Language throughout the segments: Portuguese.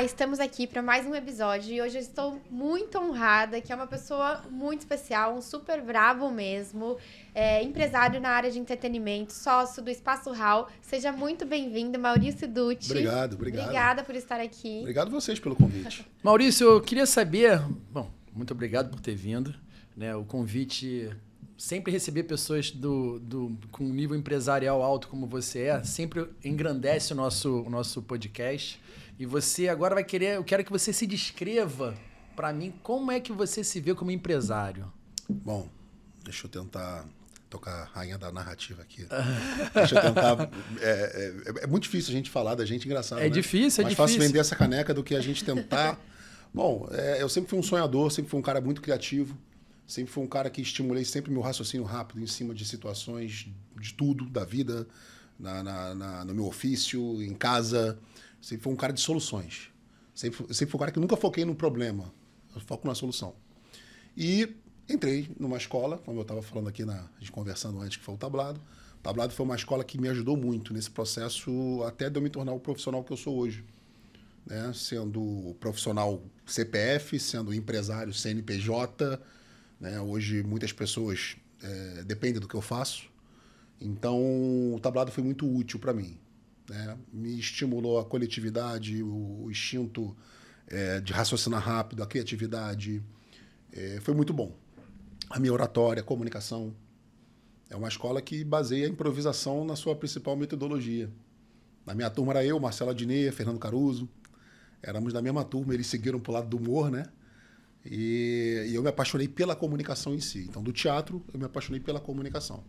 Olá, estamos aqui para mais um episódio e hoje eu estou muito honrada, que é uma pessoa muito especial, um super bravo mesmo, empresário na área de entretenimento, sócio do Espaço Hall. Seja muito bem-vindo, Maurício Dutti. Obrigado. Obrigada por estar aqui. Obrigado a vocês pelo convite. Maurício, eu queria saber... Bom, muito obrigado por ter vindo. Né, o convite... Sempre receber pessoas com um nível empresarial alto como você sempre engrandece o nosso podcast. E você agora vai querer... Eu quero que você se descreva para mim como é que você se vê como empresário. Bom, deixa eu tentar tocar a rainha da narrativa aqui. Deixa eu tentar... É muito difícil a gente falar da gente, engraçado, né? Difícil, Mais fácil vender essa caneca do que a gente tentar... Bom, eu sempre fui um sonhador, sempre fui um cara muito criativo. Sempre fui um cara que estimulei sempre meu raciocínio rápido em cima de situações de tudo, da vida, no meu ofício, em casa. Sempre fui um cara de soluções. Sempre fui um cara que nunca foquei no problema. Eu foco na solução. E entrei numa escola, como eu estava falando aqui, a gente conversando antes, que foi o Tablado. O Tablado foi uma escola que me ajudou muito nesse processo até de eu me tornar o profissional que eu sou hoje. Né? Sendo profissional CPF, sendo empresário CNPJ... Né? Hoje, muitas pessoas dependem do que eu faço. Então, o Tablado foi muito útil para mim. Né? Me estimulou a coletividade, o instinto de raciocinar rápido, a criatividade. Foi muito bom. A minha oratória, a comunicação. É uma escola que baseia a improvisação na sua principal metodologia. Na minha turma era eu, Marcelo Adnet, Fernando Caruso. Éramos da mesma turma, eles seguiram para o lado do humor, né? E eu me apaixonei pela comunicação em si. Então, do teatro, eu me apaixonei pela comunicação.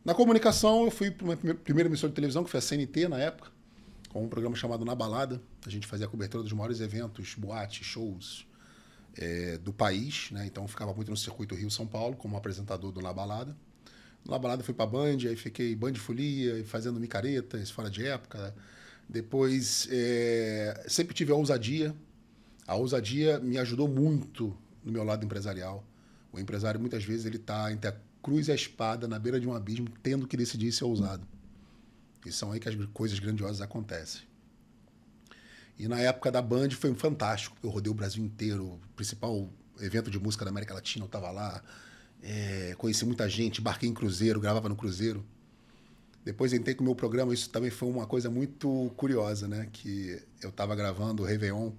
Na comunicação, eu fui para uma primeira emissora de televisão, que foi a CNT na época, com um programa chamado Na Balada. A gente fazia a cobertura dos maiores eventos, boates, shows do país. Né? Então, eu ficava muito no circuito Rio-São Paulo, como apresentador do Na Balada. Na Balada, fui para a Band, aí fiquei Band de Folia, fazendo micaretas, fora de época. Depois, sempre tive a ousadia. A ousadia me ajudou muito no meu lado empresarial. O empresário, muitas vezes, ele está entre a cruz e a espada, na beira de um abismo, tendo que decidir ser ousado. E são aí que as coisas grandiosas acontecem. E na época da Band foi fantástico. Eu rodei o Brasil inteiro. O principal evento de música da América Latina, eu estava lá. Conheci muita gente, embarquei em cruzeiro, gravava no cruzeiro. Depois entrei com o meu programa. Isso também foi uma coisa muito curiosa, né? Que eu estava gravando o Réveillon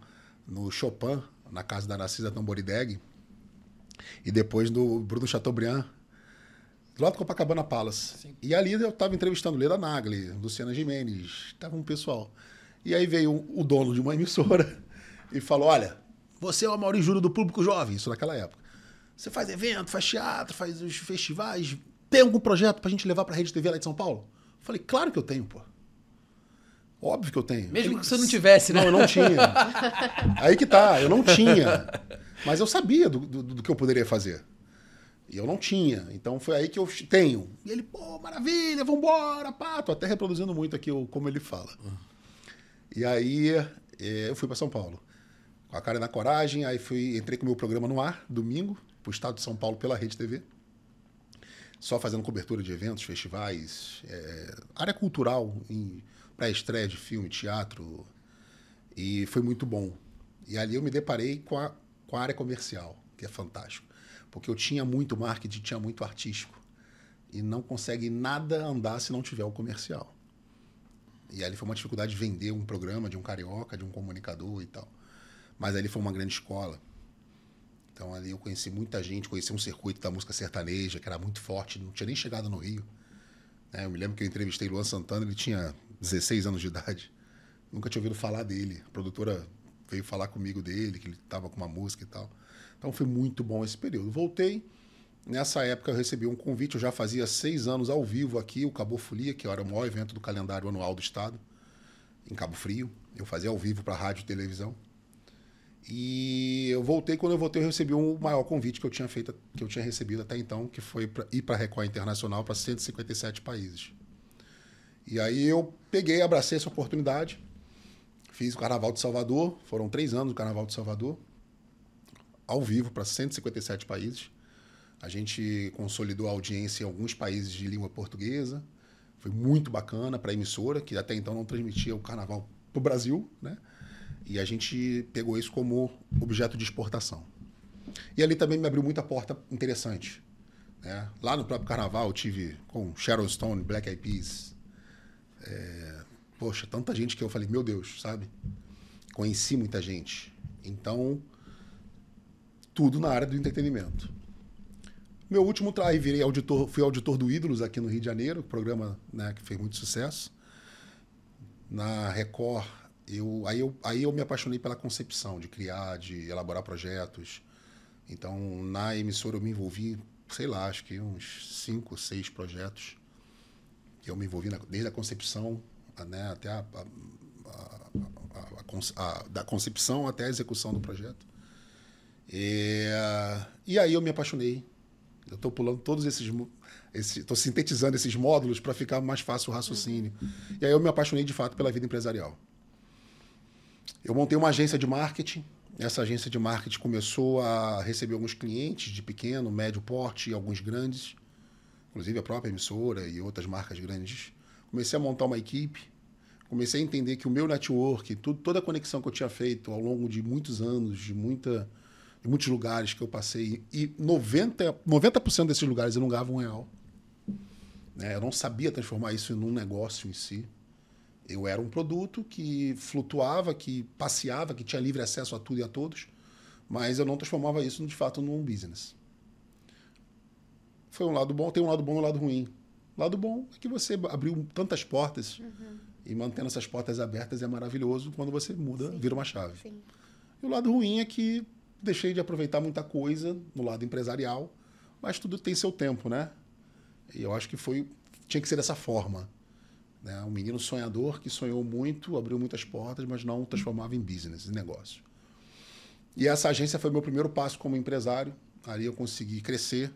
no Chopin, na casa da Narcisa Tamborideg, e depois do Bruno Chateaubriand, do lado do Copacabana Palace. Sim. E ali eu estava entrevistando Leda Nagli, Luciana Gimenez, estava um pessoal. E aí veio o dono de uma emissora e falou, olha, você é o Amaury Júnior do Público Jovem, isso naquela época. Você faz evento, faz teatro, faz os festivais, tem algum projeto pra gente levar pra Rede TV lá de São Paulo? Eu falei, claro que eu tenho, pô. Óbvio que eu tenho. Mesmo que você não tivesse, né? Não, eu não tinha. Aí que tá, eu não tinha. Mas eu sabia do que eu poderia fazer. E eu não tinha. Então foi aí que eu tenho. E ele, pô, maravilha, vambora, pá. Tô até reproduzindo muito aqui como ele fala. E aí eu fui para São Paulo. Com a cara e na coragem. Aí entrei com o meu programa no ar, domingo, pro estado de São Paulo pela Rede TV. Só fazendo cobertura de eventos, festivais, área cultural, para estreia de filme, teatro, e foi muito bom. E ali eu me deparei com a área comercial, que é fantástico. Porque eu tinha muito marketing, tinha muito artístico. E não consegue nada andar se não tiver o comercial. E ali foi uma dificuldade de vender um programa de um carioca, de um comunicador e tal. Mas ali foi uma grande escola. Então ali eu conheci muita gente, conheci um circuito da música sertaneja, que era muito forte, não tinha nem chegado no Rio. Eu me lembro que eu entrevistei Luan Santana, ele tinha 16 anos de idade. Nunca tinha ouvido falar dele. A produtora veio falar comigo dele, que ele estava com uma música e tal. Então foi muito bom esse período. Voltei. Nessa época eu recebi um convite. Eu já fazia 6 anos ao vivo aqui, o Cabo Folia, que era o maior evento do calendário anual do estado, em Cabo Frio. Eu fazia ao vivo para rádio e televisão. E eu voltei. Quando eu voltei, eu recebi o maior convite que eu tinha recebido até então, que foi para ir para a Record Internacional para 157 países. E aí eu peguei, abracei essa oportunidade, fiz o Carnaval de Salvador, foram 3 anos do Carnaval de Salvador, ao vivo para 157 países. A gente consolidou a audiência em alguns países de língua portuguesa, foi muito bacana para a emissora, que até então não transmitia o Carnaval para o Brasil, né? E a gente pegou isso como objeto de exportação. E ali também me abriu muita porta interessante. Né? Lá no próprio Carnaval eu tive com Sharon Stone, Black Eyed Peas. Poxa, tanta gente que eu falei, meu Deus, sabe? Conheci muita gente. Então, tudo na área do entretenimento. Meu último trabalho, fui auditor do Ídolos aqui no Rio de Janeiro, programa, né, que fez muito sucesso. Na Record, aí eu me apaixonei pela concepção de criar, de elaborar projetos. Então, na emissora eu me envolvi, sei lá, acho que uns 5, 6 projetos que eu me envolvi desde a concepção, né, até da concepção até a execução do projeto. E aí eu me apaixonei. Eu estou pulando todos estou sintetizando esses módulos para ficar mais fácil o raciocínio. E aí eu me apaixonei de fato pela vida empresarial. Eu montei uma agência de marketing. Essa agência de marketing começou a receber alguns clientes de pequeno, médio porte e alguns grandes, inclusive a própria emissora e outras marcas grandes. Comecei a montar uma equipe, comecei a entender que o meu network, toda a conexão que eu tinha feito ao longo de muitos anos, de muitos lugares que eu passei, e 90% desses lugares eu não ganhava R$1. Né? Eu não sabia transformar isso num negócio em si. Eu era um produto que flutuava, que passeava, que tinha livre acesso a tudo e a todos, mas eu não transformava isso, de fato, num business. Foi um lado bom, tem um lado bom e um lado ruim. O lado bom é que você abriu tantas portas, e mantendo essas portas abertas é maravilhoso quando você muda, vira uma chave. Sim. E o lado ruim é que deixei de aproveitar muita coisa no lado empresarial, mas tudo tem seu tempo, né? E eu acho que tinha que ser dessa forma. Né? Um menino sonhador que sonhou muito, abriu muitas portas, mas não transformava em business, em negócio. E essa agência foi meu primeiro passo como empresário. Ali eu consegui crescer.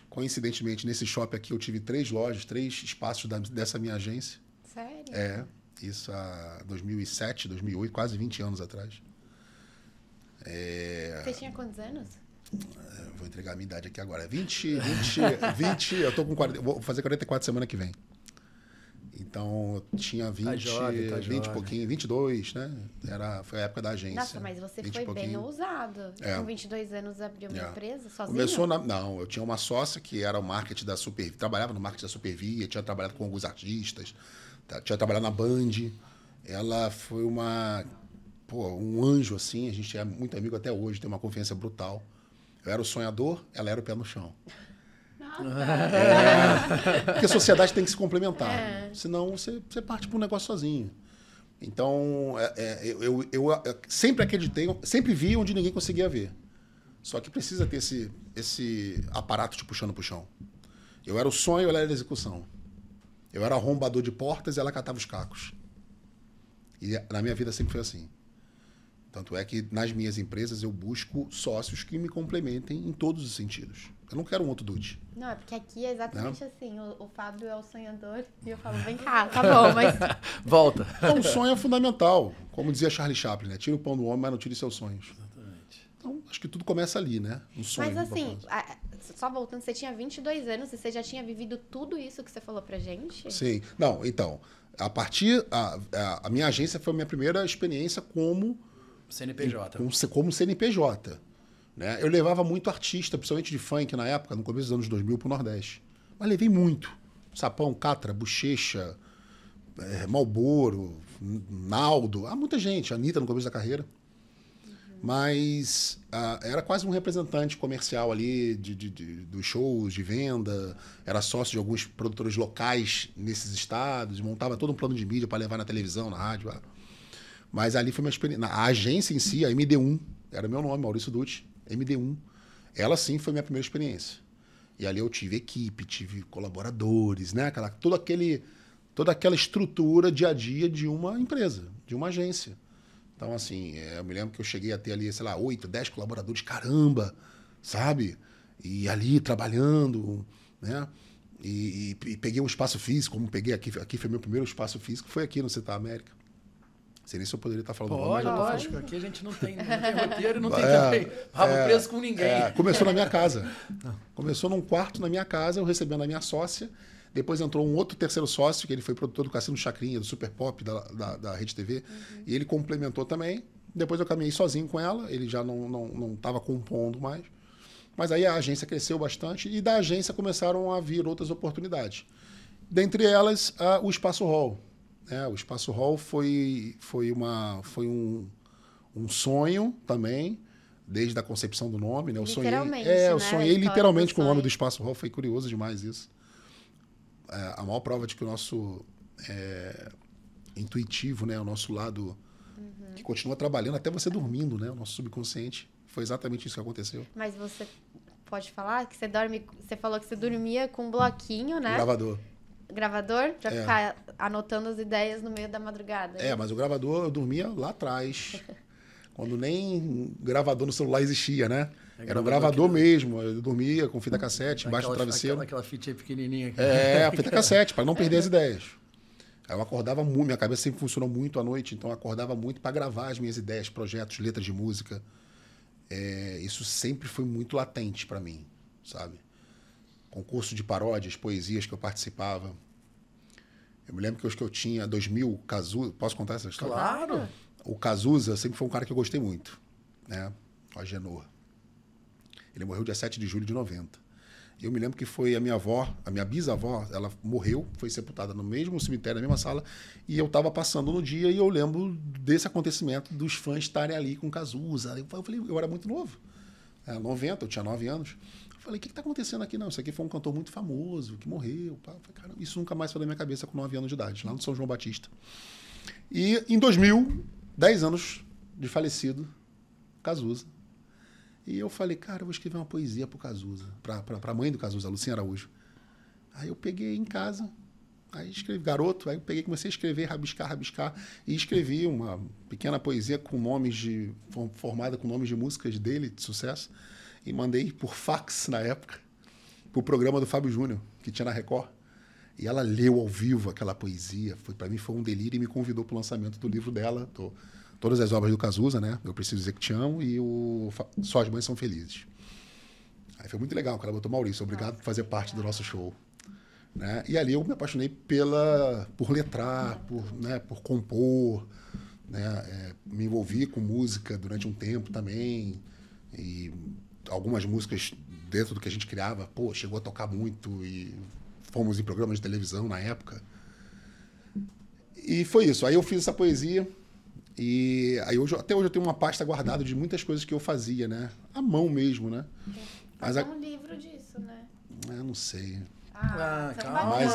Coincidentemente, nesse shopping aqui eu tive 3 lojas, 3 espaços dessa minha agência. Sério? Isso há 2007, 2008, quase 20 anos atrás. Você tinha quantos anos? Vou entregar a minha idade aqui agora. 20, eu tô com 40, vou fazer 44 semana que vem. Então, eu tinha 20, tá jovem. 20 e pouquinho, 22, né? Foi a época da agência. Nossa, mas você foi bem ousado. Com 22 anos abriu uma empresa sozinho? Não, eu tinha uma sócia que era o marketing da Supervia, trabalhava no marketing da Supervia, tinha trabalhado com alguns artistas, tinha trabalhado na Band. Ela foi um anjo, assim, a gente é muito amigo até hoje, tem uma confiança brutal. Eu era o sonhador, ela era o pé no chão. Porque a sociedade tem que se complementar. Senão você parte para um negócio sozinho. Então, eu sempre acreditei, sempre vi onde ninguém conseguia ver. Só que precisa ter esse aparato te puxando pro chão. Eu era o sonho, ela era a execução. Eu era arrombador de portas e ela catava os cacos. E na minha vida sempre foi assim. Tanto é que nas minhas empresas eu busco sócios que me complementem em todos os sentidos. Eu não quero um outro Dutti. Não, é porque aqui é exatamente assim. O Fábio é o sonhador e eu falo, vem cá, tá bom, mas... Volta. Então, o sonho é fundamental. Como dizia Charlie Chaplin, né? Tira o pão do homem, mas não tire seus sonhos. Exatamente. Então, acho que tudo começa ali, né? Um sonho. Mas assim, só voltando, você tinha 22 anos e você já tinha vivido tudo isso que você falou pra gente? Sim. Não, então, a minha agência foi a minha primeira experiência como... CNPJ. Como CNPJ. Né? Eu levava muito artista, principalmente de funk na época, no começo dos anos 2000, pro Nordeste. Mas levei muito. Sapão, Catra, Bochecha, Malboro, Naldo. Muita gente. Anitta no começo da carreira. Mas era quase um representante comercial ali dos shows, de venda. Era sócio de alguns produtores locais nesses estados. Montava todo um plano de mídia para levar na televisão, na rádio. Mas ali foi minha experiência. A agência em si, a MD1, era meu nome, Maurício Dutti, MD1. Ela sim foi minha primeira experiência. E ali eu tive equipe, tive colaboradores, né? Toda aquela estrutura dia a dia de uma empresa, de uma agência. Então, assim, eu me lembro que eu cheguei a ter ali, sei lá, 8, 10 colaboradores, caramba, sabe? E ali trabalhando, né? E peguei um espaço físico, como peguei aqui foi meu primeiro espaço físico, foi aqui no Citar América. Não sei nem se eu poderia estar falando. Lógico, aqui a gente não tem roteiro, não tem também rabo preso com ninguém. Começou na minha casa. Começou num quarto na minha casa, eu recebendo a minha sócia. Depois entrou um outro terceiro sócio, que ele foi produtor do Cassino Chacrinha, do Super Pop, da Rede TV. E ele complementou também. Depois eu caminhei sozinho com ela, ele já não estava compondo mais. Mas aí a agência cresceu bastante e da agência começaram a vir outras oportunidades. Dentre elas, o Espaço Hall. O Espaço Hall foi um sonho também, desde a concepção do nome. Né? Eu sonhei literalmente com o nome do Espaço Hall, foi curioso demais isso. A maior prova de que o nosso intuitivo, né? O nosso lado que continua trabalhando até você dormindo, né? O nosso subconsciente. Foi exatamente isso que aconteceu. Mas você pode falar que você falou que você dormia com um bloquinho, né? Gravador? Pra ficar anotando as ideias no meio da madrugada. Mas o gravador eu dormia lá atrás. Quando nem gravador no celular existia, né? Era um gravador mesmo. Eu dormia com fita cassete embaixo do travesseiro. Aquela fitinha pequenininha. Aqui. A fita cassete, para não perder as ideias. Aí eu acordava muito, minha cabeça sempre funcionou muito à noite, então eu acordava muito para gravar as minhas ideias, projetos, letras de música. Isso sempre foi muito latente para mim, sabe? Concurso de paródias, poesias que eu participava. Eu me lembro que os que eu tinha, 2000, Cazuza... Posso contar essa história? Claro! O Cazuza sempre foi um cara que eu gostei muito, né? O Agenor. Ele morreu dia 7 de julho de 90. E eu me lembro que foi a minha bisavó, ela morreu, foi sepultada no mesmo cemitério, na mesma sala, e eu estava passando no dia e eu lembro desse acontecimento, dos fãs estarem ali com Cazuza. Eu falei, eu era muito novo, 90, eu tinha 9 anos. Eu falei, o que está acontecendo aqui? Não, isso aqui foi um cantor muito famoso, que morreu. Eu falei, cara, isso nunca mais foi da minha cabeça com 9 anos de idade, lá no São João Batista. E em 2000, 10 anos de falecido, Cazuza. E eu falei, cara, eu vou escrever uma poesia pro Cazuza, pra mãe do Cazuza, a Lucinha Araújo. Aí eu peguei em casa, aí escrevi, garoto, aí eu peguei, comecei a escrever, rabiscar, e escrevi uma pequena poesia com formada com nomes de músicas dele, de sucesso, e mandei por fax, na época, pro programa do Fábio Júnior, que tinha na Record. E ela leu ao vivo aquela poesia, para mim foi um delírio, e me convidou pro lançamento do livro dela, todas as obras do Cazuza, né? Eu Preciso Dizer Que Te Amo e Só as Mães São Felizes. Aí foi muito legal, o cara botou Maurício, obrigado por fazer parte do nosso show. Né? E ali eu me apaixonei por letrar, por compor, né? Me envolvi com música durante um tempo também, e algumas músicas dentro do que a gente criava, chegou a tocar muito, e fomos em programas de televisão na época. E foi isso, aí eu fiz essa poesia. E aí até hoje eu tenho uma pasta guardada de muitas coisas que eu fazia, né? À mão mesmo, né? Mas um livro disso, né? Eu não sei. Calma. Mas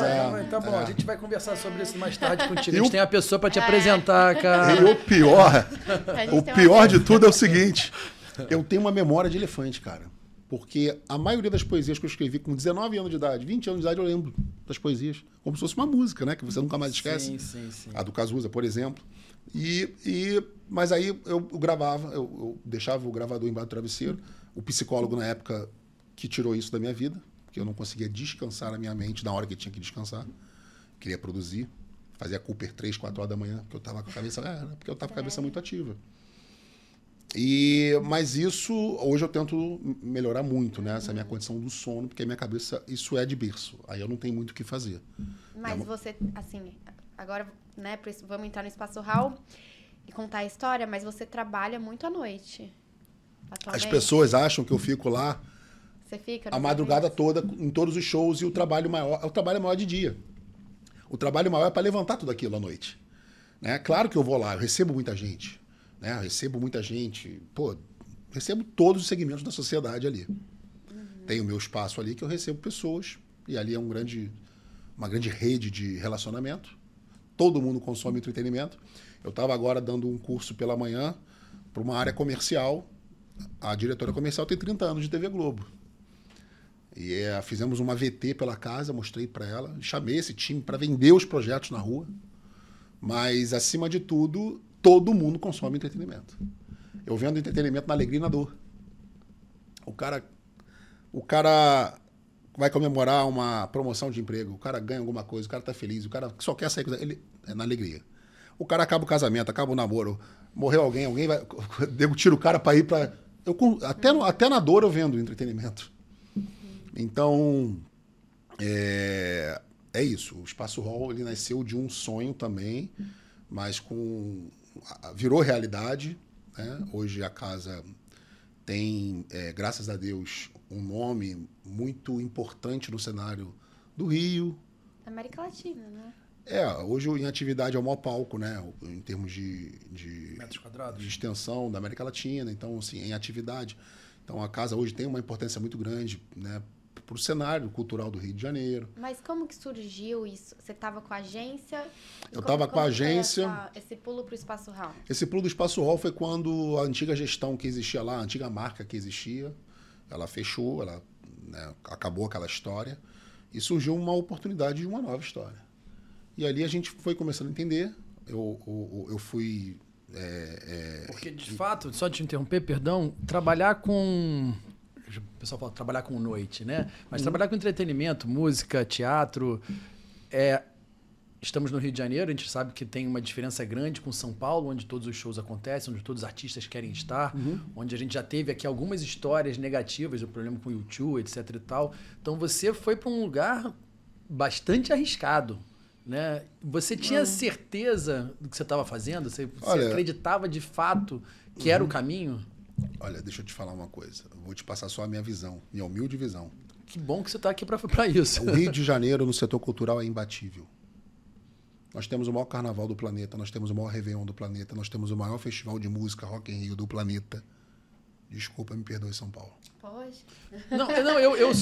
tá bom, a gente vai conversar sobre isso mais tarde contigo. A gente tem a pessoa para te apresentar, cara. E o pior de tudo é o seguinte, eu tenho uma memória de elefante, cara. Porque a maioria das poesias que eu escrevi com 19 anos de idade, 20 anos de idade, eu lembro das poesias. Como se fosse uma música, né? Que você nunca mais esquece. Sim. A do Cazuza, por exemplo. Mas aí eu gravava, eu deixava o gravador embaixo do travesseiro. O psicólogo, na época, que tirou isso da minha vida, porque eu não conseguia descansar a minha mente na hora que tinha que descansar. Queria produzir. Fazia Cooper 3, 4 horas da manhã, porque eu estava com a cabeça... porque eu estava com a cabeça muito ativa. Mas isso, hoje eu tento melhorar muito, né? Essa minha condição do sono, porque a minha cabeça, isso é de berço. Aí eu não tenho muito o que fazer. Mas você, assim, agora, né, por isso vamos entrar no Espaço Hall e contar a história, mas você trabalha muito à noite, atualmente. As pessoas acham que eu fico lá você fica a madrugada toda em todos os shows, e o trabalho maior de dia. O trabalho maior é para levantar tudo aquilo à noite. Né? Claro que eu vou lá, eu recebo muita gente. Né? Eu recebo muita gente, recebo todos os segmentos da sociedade ali. Tem o meu espaço ali que eu recebo pessoas, e ali é uma grande rede de relacionamento. Todo mundo consome entretenimento. Eu estava agora dando um curso pela manhã para uma área comercial. A diretora comercial tem 30 anos de TV Globo. E fizemos uma VT pela casa, mostrei para ela, chamei esse time para vender os projetos na rua. Mas, acima de tudo, todo mundo consome entretenimento. Eu vendo entretenimento na alegria e na dor. O cara vai comemorar uma promoção de emprego, o cara ganha alguma coisa, o cara tá feliz, o cara só quer sair, ele é na alegria. O cara acaba o casamento, acaba o namoro, morreu alguém vai, tira o cara para ir para... Até na dor eu vendo entretenimento. Então, é é isso. O Espaço Hall ele nasceu de um sonho também, mas virou realidade, né? Hoje a casa tem, graças a Deus, um nome muito importante no cenário do Rio. América Latina, né? Hoje em atividade é o maior palco, né? Em termos de metros quadrados, de extensão da América Latina. Então, assim, em atividade. Então, a casa hoje tem uma importância muito grande, né? Para o cenário cultural do Rio de Janeiro. Mas como que surgiu isso? Você estava com a agência? Eu estava com a agência. Esse pulo para o Espaço Hall? Esse pulo do Espaço Hall foi quando a antiga gestão que existia lá, a antiga marca que existia, ela fechou, ela, né, acabou aquela história e surgiu uma oportunidade de uma nova história. E ali a gente foi começando a entender. Eu fui... Porque, de fato, só te interromper, perdão, trabalhar com... O pessoal fala trabalhar com noite, né? Mas trabalhar com entretenimento, música, teatro... Estamos no Rio de Janeiro, a gente sabe que tem uma diferença grande com São Paulo, onde todos os shows acontecem, onde todos os artistas querem estar, onde a gente já teve aqui algumas histórias negativas, o problema com o YouTube, etc e tal. Então você foi para um lugar bastante arriscado, né? Você tinha certeza do que você estava fazendo? Você acreditava de fato que era o caminho? Olha, deixa eu te falar uma coisa. Eu vou te passar só a minha visão, minha humilde visão. Que bom que você está aqui para isso. O Rio de Janeiro, no setor cultural, é imbatível. Nós temos o maior carnaval do planeta, nós temos o maior Réveillon do planeta, nós temos o maior festival de música Rock in Rio do planeta. Desculpa, me perdoe, São Paulo. Pode. Não, eu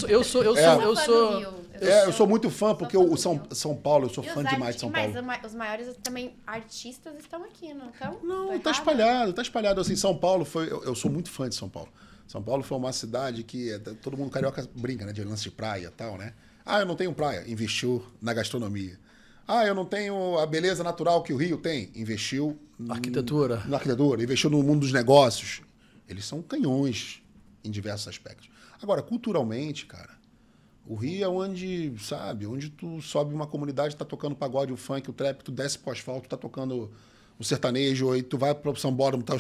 sou muito fã, porque o São Paulo, eu sou fã demais de São Paulo. Mas os maiores também artistas estão aqui, não estão? Não, tá espalhado. Assim, São Paulo foi... Eu sou muito fã de São Paulo. São Paulo foi uma cidade que todo mundo carioca brinca, né? De lance de praia e tal, né? Ah, eu não tenho praia. Investiu na gastronomia. Ah, eu não tenho a beleza natural que o Rio tem. Investiu na arquitetura. Investiu no mundo dos negócios. Eles são canhões em diversos aspectos. Agora, culturalmente, cara, o Rio é onde, sabe, onde tu sobe uma comunidade, tá tocando pagode, o funk, o trap, tu desce pro asfalto, tá tocando o sertanejo, aí tu vai pro sambódromo, tá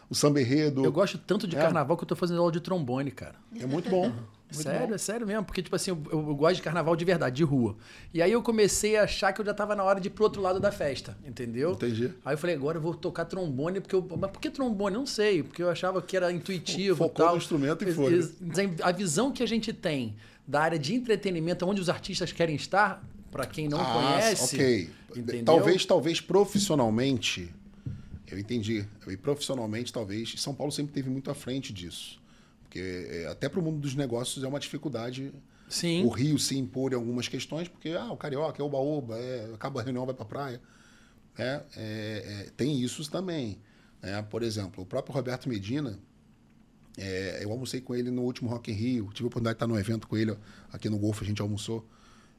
o samba enredo. Eu gosto tanto de carnaval que eu tô fazendo aula de trombone, cara. É muito bom. É sério mesmo, porque, tipo assim, eu gosto de carnaval de verdade, de rua. E aí eu comecei a achar que eu já tava na hora de ir pro outro lado da festa, entendeu? Entendi. Aí eu falei, agora eu vou tocar trombone, mas por que trombone? Não sei, porque eu achava que era intuitivo. Focou no instrumento e foi. A visão que a gente tem da área de entretenimento, onde os artistas querem estar, para quem não conhece... Ok. Entendeu? Talvez profissionalmente, eu entendi. E profissionalmente, talvez, São Paulo sempre teve muito à frente disso. Porque até para o mundo dos negócios é uma dificuldade. Sim. O Rio se impor em algumas questões, porque o carioca é oba-oba, acaba a reunião, vai para a praia. Tem isso também. Por exemplo, o próprio Roberto Medina, eu almocei com ele no último Rock in Rio, tive a oportunidade de estar num evento com ele, aqui no Golfo a gente almoçou.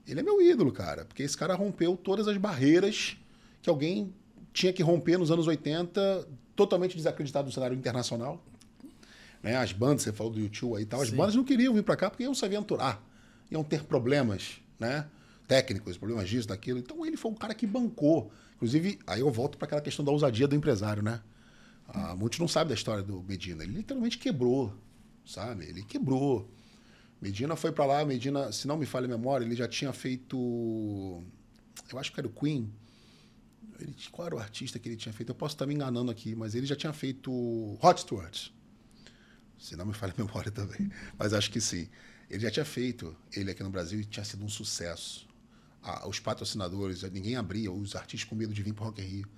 Ele é meu ídolo, cara, porque esse cara rompeu todas as barreiras que alguém tinha que romper nos anos 80, totalmente desacreditado no cenário internacional. As bandas, você falou do YouTube aí e tal, as bandas não queriam vir para cá porque iam se aventurar, iam ter problemas, né, técnicos, problemas disso, daquilo. Então ele foi um cara que bancou. Inclusive, aí eu volto para aquela questão da ousadia do empresário, né? Muitos não sabem da história do Medina. Ele literalmente quebrou, sabe? Ele quebrou. Medina foi para lá, Medina, se não me falha a memória, ele já tinha feito... Eu acho que era o Queen. Qual era o artista que ele tinha feito? Eu posso estar me enganando aqui, mas ele já tinha feito Rod Stewart. Se não me falha a memória também. Mas acho que sim. Ele já tinha feito ele aqui no Brasil e tinha sido um sucesso. Os patrocinadores, ninguém abria, os artistas com medo de vir para o Rock in Rio.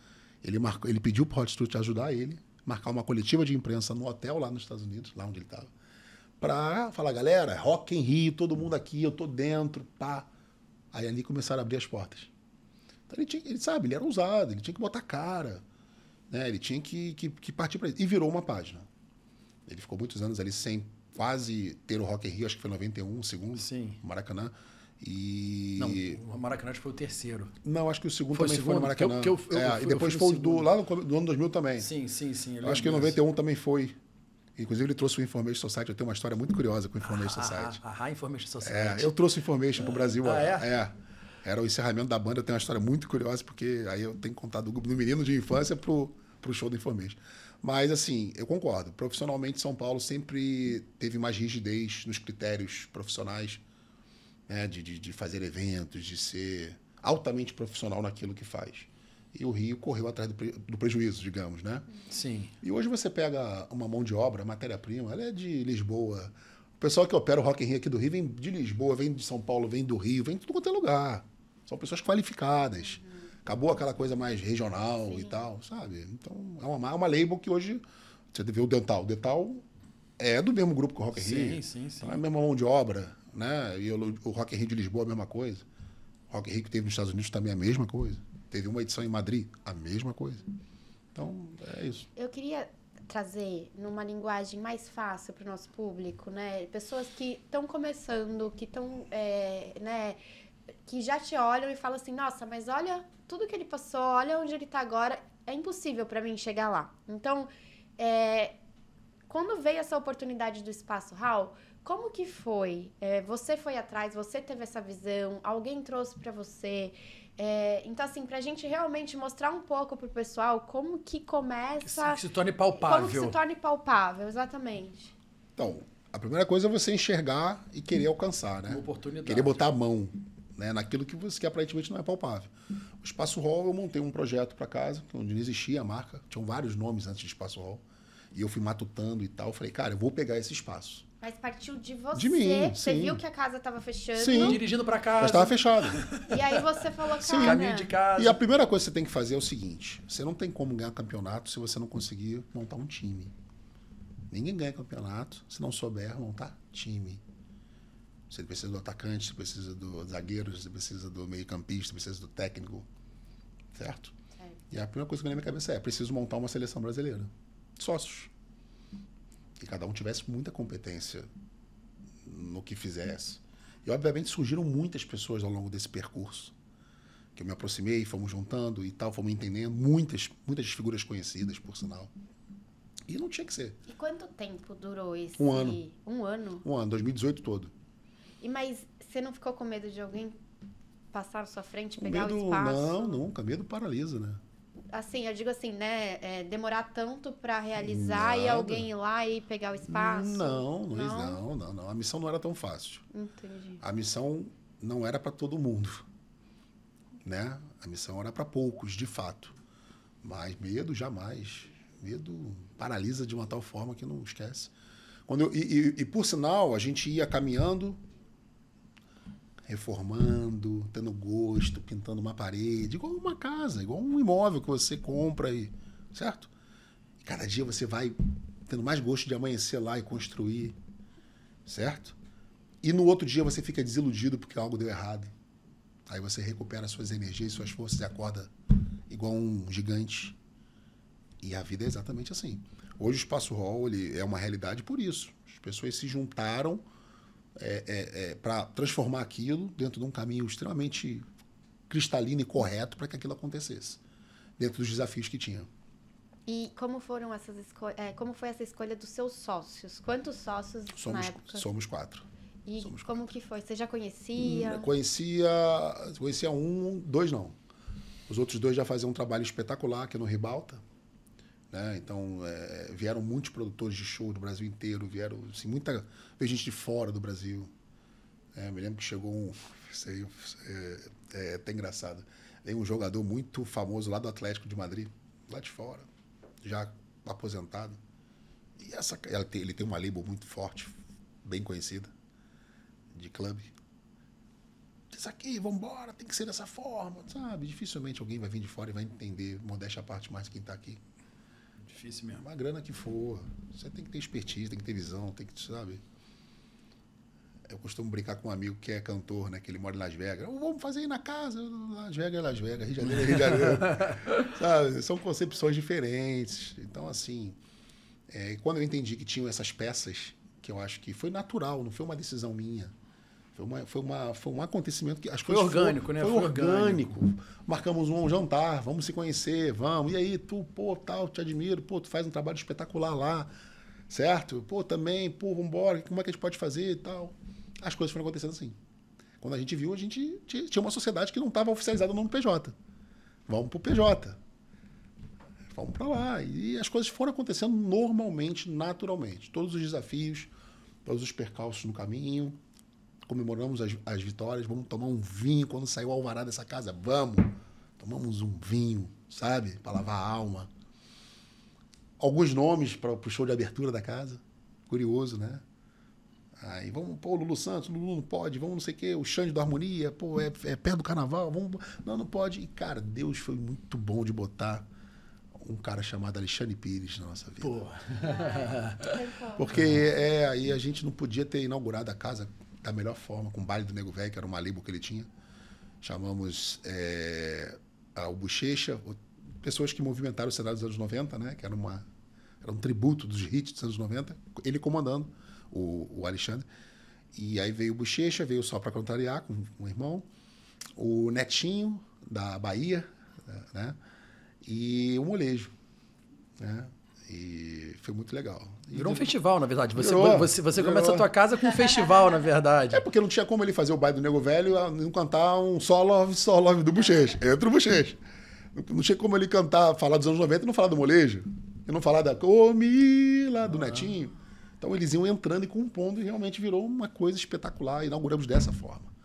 Ele pediu para o Rod Stewart ajudar ele, marcar uma coletiva de imprensa no hotel lá nos Estados Unidos, lá onde ele estava, para falar, galera, Rock in Rio, todo mundo aqui, eu tô dentro, pá. Aí ali começaram a abrir as portas. Então ele era ousado, ele tinha que botar cara, né? Ele tinha que partir para isso. E virou uma página. Ele ficou muitos anos ali sem quase ter o Rock in Rio, acho que foi 91, o segundo, sim, Maracanã. Não, o Maracanã acho que foi o terceiro. Não, acho que o segundo também foi no Maracanã. E depois foi lá no ano 2000 também. Sim. Acho que em 91 também foi. Inclusive, ele trouxe o Information Society. Eu tenho uma história muito curiosa com o Information Society. Information Society. Eu trouxe o Information para o Brasil. Era o encerramento da banda. Eu tenho uma história muito curiosa, porque aí eu tenho que contar do menino de infância pro show do Information. Mas, assim, eu concordo. Profissionalmente, São Paulo sempre teve mais rigidez nos critérios profissionais. né? De fazer eventos, de ser altamente profissional naquilo que faz. E o Rio correu atrás do prejuízo, digamos, né? Sim. E hoje você pega uma mão de obra, matéria-prima, ela é de Lisboa. O pessoal que opera o Rock in Rio aqui do Rio vem de Lisboa, vem de São Paulo, vem do Rio, vem de tudo quanto é lugar. São pessoas qualificadas. Acabou aquela coisa mais regional e tal, sabe? Então, é uma label que hoje... Você vê o Dental. O Dental é do mesmo grupo que o Rock in Rio. Sim. Então, é a mesma mão de obra, né? E o Rock in Rio de Lisboa é a mesma coisa. O Rock in Rio que teve nos Estados Unidos também é a mesma coisa. Teve uma edição em Madrid, a mesma coisa. Então, é isso. Eu queria trazer numa linguagem mais fácil para o nosso público, né? Pessoas que estão começando, que estão, né? Que já te olham e falam assim, nossa, mas olha tudo que ele passou, olha onde ele está agora, é impossível para mim chegar lá. Então, quando veio essa oportunidade do Espaço Hall, como que foi? Você foi atrás, você teve essa visão, alguém trouxe para você... então, assim, pra gente realmente mostrar um pouco pro pessoal como que começa... Que se torne palpável. Como que se torne palpável, exatamente. Então, a primeira coisa é você enxergar e querer alcançar, né? Uma oportunidade. Querer botar a mão, né? Naquilo que aparentemente não é palpável. O Espaço Hall, eu montei um projeto para casa, onde não existia a marca. Tinham vários nomes antes de Espaço Hall. E eu fui matutando e tal. Falei, cara, eu vou pegar esse espaço. Mas partiu de você. De mim, você sim. viu que a casa estava fechando. Sim. Dirigindo para casa. Já estava fechado. E aí você falou, cara... Caminho de casa. E a primeira coisa que você tem que fazer é o seguinte. Você não tem como ganhar campeonato se você não conseguir montar um time. Ninguém ganha campeonato se não souber montar time. Você precisa do atacante, você precisa do zagueiro, você precisa do meio-campista, você precisa do técnico. Certo? E a primeira coisa que vem na minha cabeça é: preciso montar uma seleção brasileira. Sócios. Que cada um tivesse muita competência no que fizesse. E, obviamente, surgiram muitas pessoas ao longo desse percurso. Que eu me aproximei, fomos juntando e tal, fomos entendendo. Muitas figuras conhecidas, por sinal. E não tinha que ser. E quanto tempo durou esse... Um ano. Um ano? 2018 todo. Mas você não ficou com medo de alguém passar na sua frente, pegar o espaço? Não, nunca. Medo paralisa, né? Assim, eu digo assim, né? Demorar tanto para realizar e alguém ir lá e pegar o espaço? Não. A missão não era tão fácil. Entendi. A missão não era para todo mundo, né? A missão era para poucos, de fato. Mas medo, jamais. Medo paralisa de uma tal forma que não esquece. E por sinal, a gente ia caminhando, reformando, tendo gosto, pintando uma parede, igual uma casa, igual um imóvel que você compra, certo? E cada dia você vai tendo mais gosto de amanhecer lá e construir, certo? E no outro dia você fica desiludido porque algo deu errado. Aí você recupera suas energias, suas forças e acorda igual um gigante. E a vida é exatamente assim. Hoje o Espaço Hall ele é uma realidade por isso. As pessoas se juntaram para transformar aquilo dentro de um caminho extremamente cristalino e correto para que aquilo acontecesse, dentro dos desafios que tinha. E como foram como foi essa escolha dos seus sócios? Quantos sócios na época? Somos 4. E como que foi? Você já conhecia? Conhecia 1, 2 não. Os outros 2 já faziam um trabalho espetacular aqui no Ribalta. Né? Então, vieram muitos produtores de show do Brasil inteiro, vieram assim, veio gente de fora do Brasil. Me lembro que chegou isso aí é até engraçado, veio um jogador muito famoso lá do Atlético de Madrid, lá de fora, já aposentado. E ele tem uma label muito forte, bem conhecida, de clube. Diz aqui, vamos embora, tem que ser dessa forma, sabe? Dificilmente alguém vai vir de fora e vai entender, modéstia à parte, mais quem está aqui. Difícil mesmo. Uma grana que for. Você tem que ter expertise, tem que ter visão, tem que, sabe? Eu costumo brincar com um amigo que é cantor, né? Que ele mora em Las Vegas. Vamos fazer aí na casa. Las Vegas é Las Vegas, Rio de Janeiro é Rio de Janeiro. Sabe? São concepções diferentes. Então, assim, quando eu entendi que tinham essas peças, que eu acho que foi natural, não foi uma decisão minha. Foi um acontecimento que as coisas orgânico, né? Foi orgânico. Marcamos um jantar, vamos se conhecer, vamos. E aí, tu, tal, te admiro, tu faz um trabalho espetacular lá, certo? Também, vambora, como é que a gente pode fazer e tal. As coisas foram acontecendo assim. Quando a gente viu, a gente tinha uma sociedade que não estava oficializada no PJ. Vamos pro PJ. Vamos para lá. E as coisas foram acontecendo normalmente, naturalmente. Todos os desafios, todos os percalços no caminho. comemoramos as vitórias, vamos tomar um vinho quando sair o alvará dessa casa, vamos. Tomamos um vinho, sabe? Para lavar a alma. Alguns nomes para o show de abertura da casa. Curioso, né? Aí vamos, pô, Lulu Santos, Lulu não pode, vamos não sei o quê, o Xande do Harmonia, pô, é perto do carnaval, vamos, não pode. E, cara, Deus foi muito bom de botar um cara chamado Alexandre Pires na nossa vida. Pô. Porque aí a gente não podia ter inaugurado a casa da melhor forma, com o baile do Nego Velho, que era uma label que ele tinha. Chamamos o Bochecha, pessoas que movimentaram o cenário dos anos 90, né? Que era um tributo dos hits dos anos 90, ele comandando, o Alexandre. E aí veio o Bochecha, veio Só Pra Contrariar, com o irmão, o Netinho, da Bahia, né? E o Molejo, né? E foi muito legal. Virou um festival, na verdade. Você começa a tua casa com um festival, na verdade. É porque não tinha como ele fazer o baile do Nego Velho e não cantar um Só Love do Bochecha. Entra o Bochecha. Não tinha como ele falar dos anos 90 e não falar do Molejo. E não falar da Comila, do Netinho. Então eles iam entrando e compondo e realmente virou uma coisa espetacular. Inauguramos dessa forma.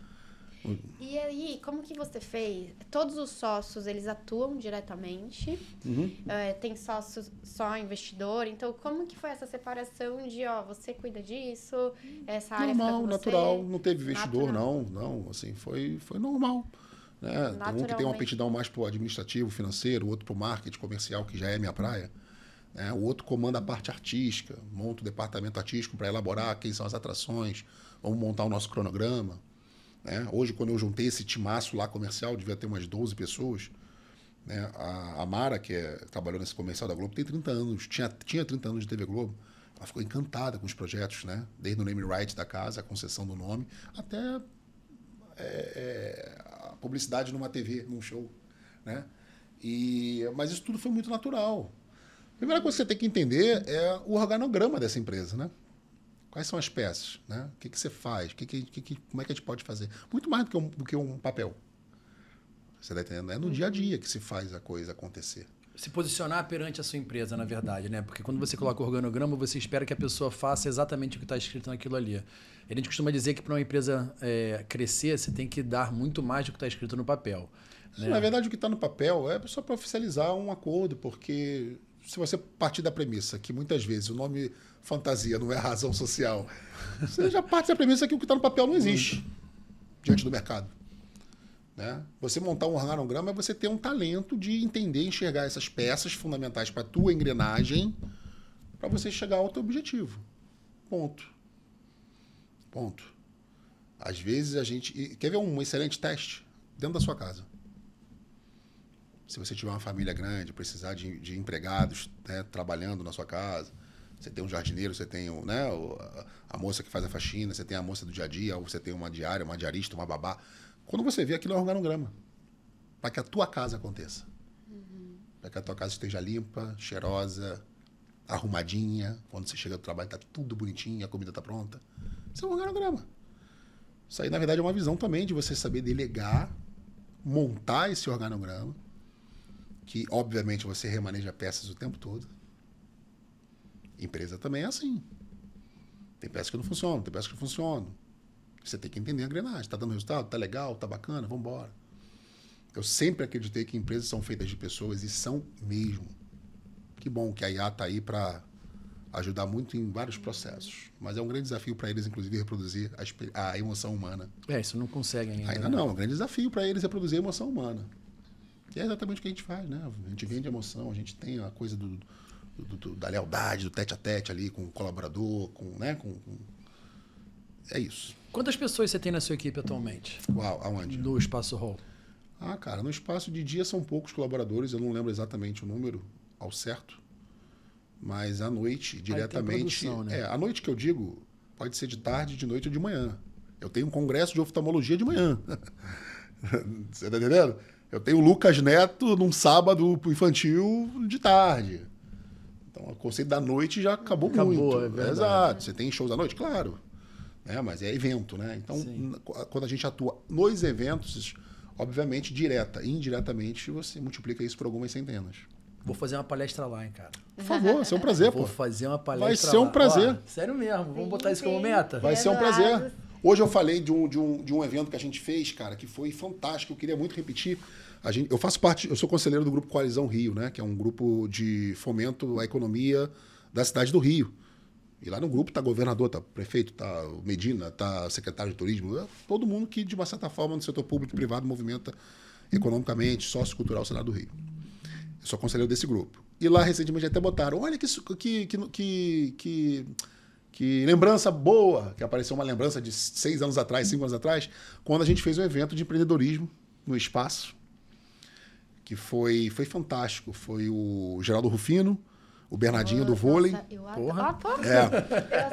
E aí, como que você fez? Todos os sócios, eles atuam diretamente? Tem sócios só investidor? Então, como que foi essa separação de, você cuida disso, essa área fica com você? Natural. Não teve investidor, não. Assim, foi normal. Né? Um que tem uma aptidão mais para o administrativo, financeiro, o outro para o marketing comercial, que já é minha praia. Né? O outro comanda a parte artística, monta o departamento artístico para elaborar quem são as atrações, vamos montar o nosso cronograma. Né? Hoje, quando eu juntei esse timaço lá comercial, devia ter umas 12 pessoas. Né? A Mara, que trabalhou nesse comercial da Globo, tem 30 anos, tinha 30 anos de TV Globo. Ela ficou encantada com os projetos, né? Desde o name right da casa, a concessão do nome, até a publicidade numa TV, num show. Né? Mas isso tudo foi muito natural. A primeira coisa que você tem que entender é o organograma dessa empresa, né? Quais são as peças? Né? O que você faz? Como é que a gente pode fazer? Muito mais do que um papel. Você está entendendo? É no dia a dia que se faz a coisa acontecer. Se posicionar perante a sua empresa, na verdade, né? Porque quando você coloca o organograma, você espera que a pessoa faça exatamente o que está escrito naquilo ali. A gente costuma dizer que para uma empresa crescer, você tem que dar muito mais do que está escrito no papel. Né? Na verdade, o que está no papel é só para oficializar um acordo, porque se você partir da premissa que muitas vezes o nome fantasia não é a razão social, você já parte da premissa que o que está no papel não existe diante do mercado. Né? Você montar um organograma é você ter um talento de entender e enxergar essas peças fundamentais para a tua engrenagem para você chegar ao teu objetivo. Ponto. Às vezes a gente... Quer ver um excelente teste? Dentro da sua casa. Se você tiver uma família grande, precisar de empregados, né, trabalhando na sua casa, você tem um jardineiro, você tem a moça que faz a faxina, você tem a moça do dia a dia, ou você tem uma diária, uma diarista, uma babá. Quando você vê aquilo é um organograma, para que a tua casa aconteça. Para que a tua casa esteja limpa, cheirosa, arrumadinha. Quando você chega do trabalho, está tudo bonitinho, a comida está pronta. Isso é um organograma. Isso aí, na verdade, é uma visão também de você saber delegar, montar esse organograma, que, obviamente, você remaneja peças o tempo todo. Empresa também é assim. Tem peças que não funcionam, tem peças que funcionam. Você tem que entender a engrenagem. Está dando resultado? Está legal? Está bacana? Vamos embora. Eu sempre acreditei que empresas são feitas de pessoas e são mesmo. Que bom que a IA está aí para ajudar muito em vários processos. Mas é um grande desafio para eles, inclusive, reproduzir a emoção humana. Isso não conseguem ainda. Ainda não. É um grande desafio para eles reproduzir a emoção humana. E é exatamente o que a gente faz, né? A gente vende emoção, a gente tem a coisa da lealdade, do tete-a-tete ali com o colaborador, É isso. Quantas pessoas você tem na sua equipe atualmente? Uau, aonde? No Espaço Hall. Cara, no espaço de dia são poucos colaboradores, eu não lembro exatamente o número ao certo, mas à noite, diretamente... Produção, né? À noite que eu digo, pode ser de tarde, de noite ou de manhã. Eu tenho um congresso de oftalmologia de manhã. Você tá entendendo? Eu tenho o Lucas Neto num sábado infantil de tarde. Então, o conceito da noite já acabou muito. É verdade. Exato. Você tem shows à noite? Claro. Mas é evento, né? Então, quando a gente atua nos eventos, obviamente, direta e indiretamente, você multiplica isso por algumas centenas. Vou fazer uma palestra lá, hein, cara. Por favor, vai ser um prazer, pô. Vou fazer uma palestra lá. Vai ser um prazer. Sério mesmo, vamos botar isso como meta? Vai ser um prazer. Hoje eu falei de um evento que a gente fez, cara, que foi fantástico. Eu queria muito repetir. Eu faço parte, eu sou conselheiro do Grupo Coalizão Rio, né? Que é um grupo de fomento à economia da cidade do Rio. E lá no grupo tá governador, tá prefeito, tá o Medina, tá secretário de turismo, todo mundo que, de uma certa forma, no setor público e privado, movimenta economicamente, sociocultural a cidade do Rio. Eu sou conselheiro desse grupo. E lá, recentemente, até botaram, olha que lembrança boa, que apareceu uma lembrança de 6 anos atrás, 5 anos atrás, quando a gente fez um evento de empreendedorismo no espaço, que foi fantástico. Foi o Geraldo Rufino, o Bernardinho do vôlei. Nossa, eu Porra. adoro.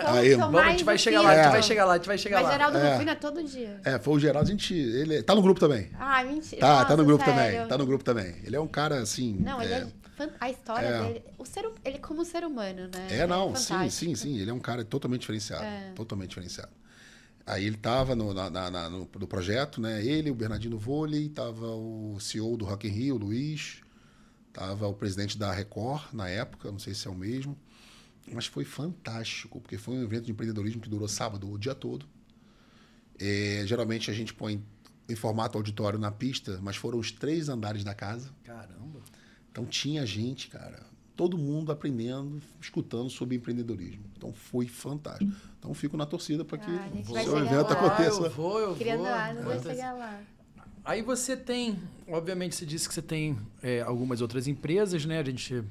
Aí, Vamos, a gente vai chegar lá, a gente vai chegar lá, a gente vai chegar Mas lá. Geraldo Rufino é todo dia. Foi o Geraldo, ele tá no grupo também. Ah, mentira. Tá Nossa, no grupo sério. também. Tá no grupo também. Ele é um cara assim. Não, ele a história dele. Ele como ser humano, né? Sim. Ele é um cara totalmente diferenciado. Totalmente diferenciado. Aí ele tava no projeto, né? Ele, o Bernardinho do vôlei, tava o CEO do Rock in Rio, o Luiz, tava o presidente da Record na época, não sei se é o mesmo. Mas foi fantástico, porque foi um evento de empreendedorismo que durou sábado o dia todo. Geralmente a gente põe em formato auditório na pista, mas foram os 3 andares da casa. Caramba. Então tinha gente, cara, todo mundo aprendendo, escutando sobre empreendedorismo. Então foi fantástico. Então fico na torcida para que o seu evento aconteça. Eu vou. Criando asas, vai chegar lá. Aí você tem, obviamente você disse que você tem algumas outras empresas, né? A gente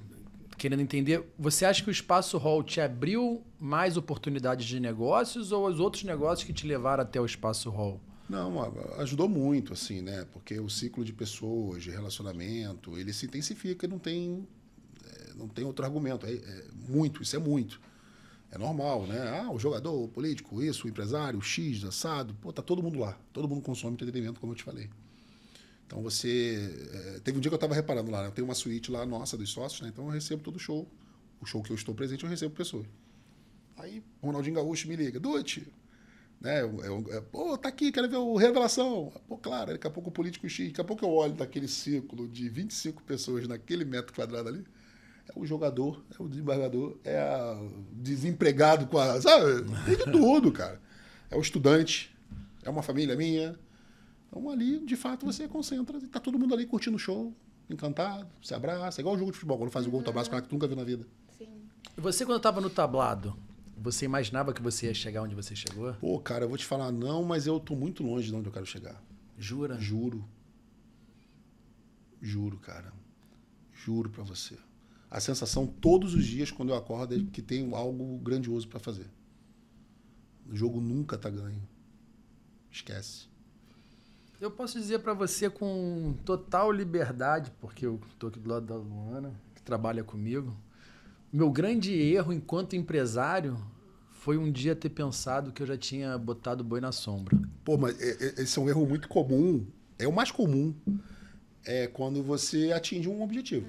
querendo entender, você acha que o Espaço Hall te abriu mais oportunidades de negócios ou os outros negócios que te levaram até o Espaço Hall? Não, ajudou muito, assim, né? Porque o ciclo de pessoas, de relacionamento, ele se intensifica e não tem outro argumento. Isso é muito. É normal, né? O jogador, o político, isso, o empresário, o X, assado, tá todo mundo lá. Todo mundo consome entretenimento, como eu te falei. Então teve um dia que eu estava reparando lá, né? Eu tenho uma suíte lá nossa, dos sócios, né? Então eu recebo todo show. O show que eu estou presente, eu recebo pessoas. Aí o Ronaldinho Gaúcho me liga, Dutti, né? Tá aqui, quero ver o Revelação. Claro, daqui a pouco o político X, daqui a pouco eu olho daquele círculo de 25 pessoas naquele metro quadrado ali. É o jogador, é o desembargador, o desempregado sabe? Tem de tudo, cara. É o estudante, é uma família minha. Então ali, de fato, você concentra. Tá todo mundo ali curtindo o show, encantado, se abraça. É igual o jogo de futebol, quando faz o gol, tu abraça o cara que tu nunca viu na vida. Sim. E você, quando estava no tablado, você imaginava que você ia chegar onde você chegou? Pô, cara, eu vou te falar não, mas eu tô muito longe de onde eu quero chegar. Jura? Juro, cara. Juro pra você. A sensação todos os dias, quando eu acordo, é que tenho algo grandioso pra fazer. O jogo nunca tá ganho. Esquece. Eu posso dizer para você com total liberdade, porque eu estou aqui do lado da Luana, que trabalha comigo. Meu grande erro enquanto empresário foi um dia ter pensado que eu já tinha botado o boi na sombra. Pô, mas esse é um erro muito comum. É o mais comum. É quando você atinge um objetivo.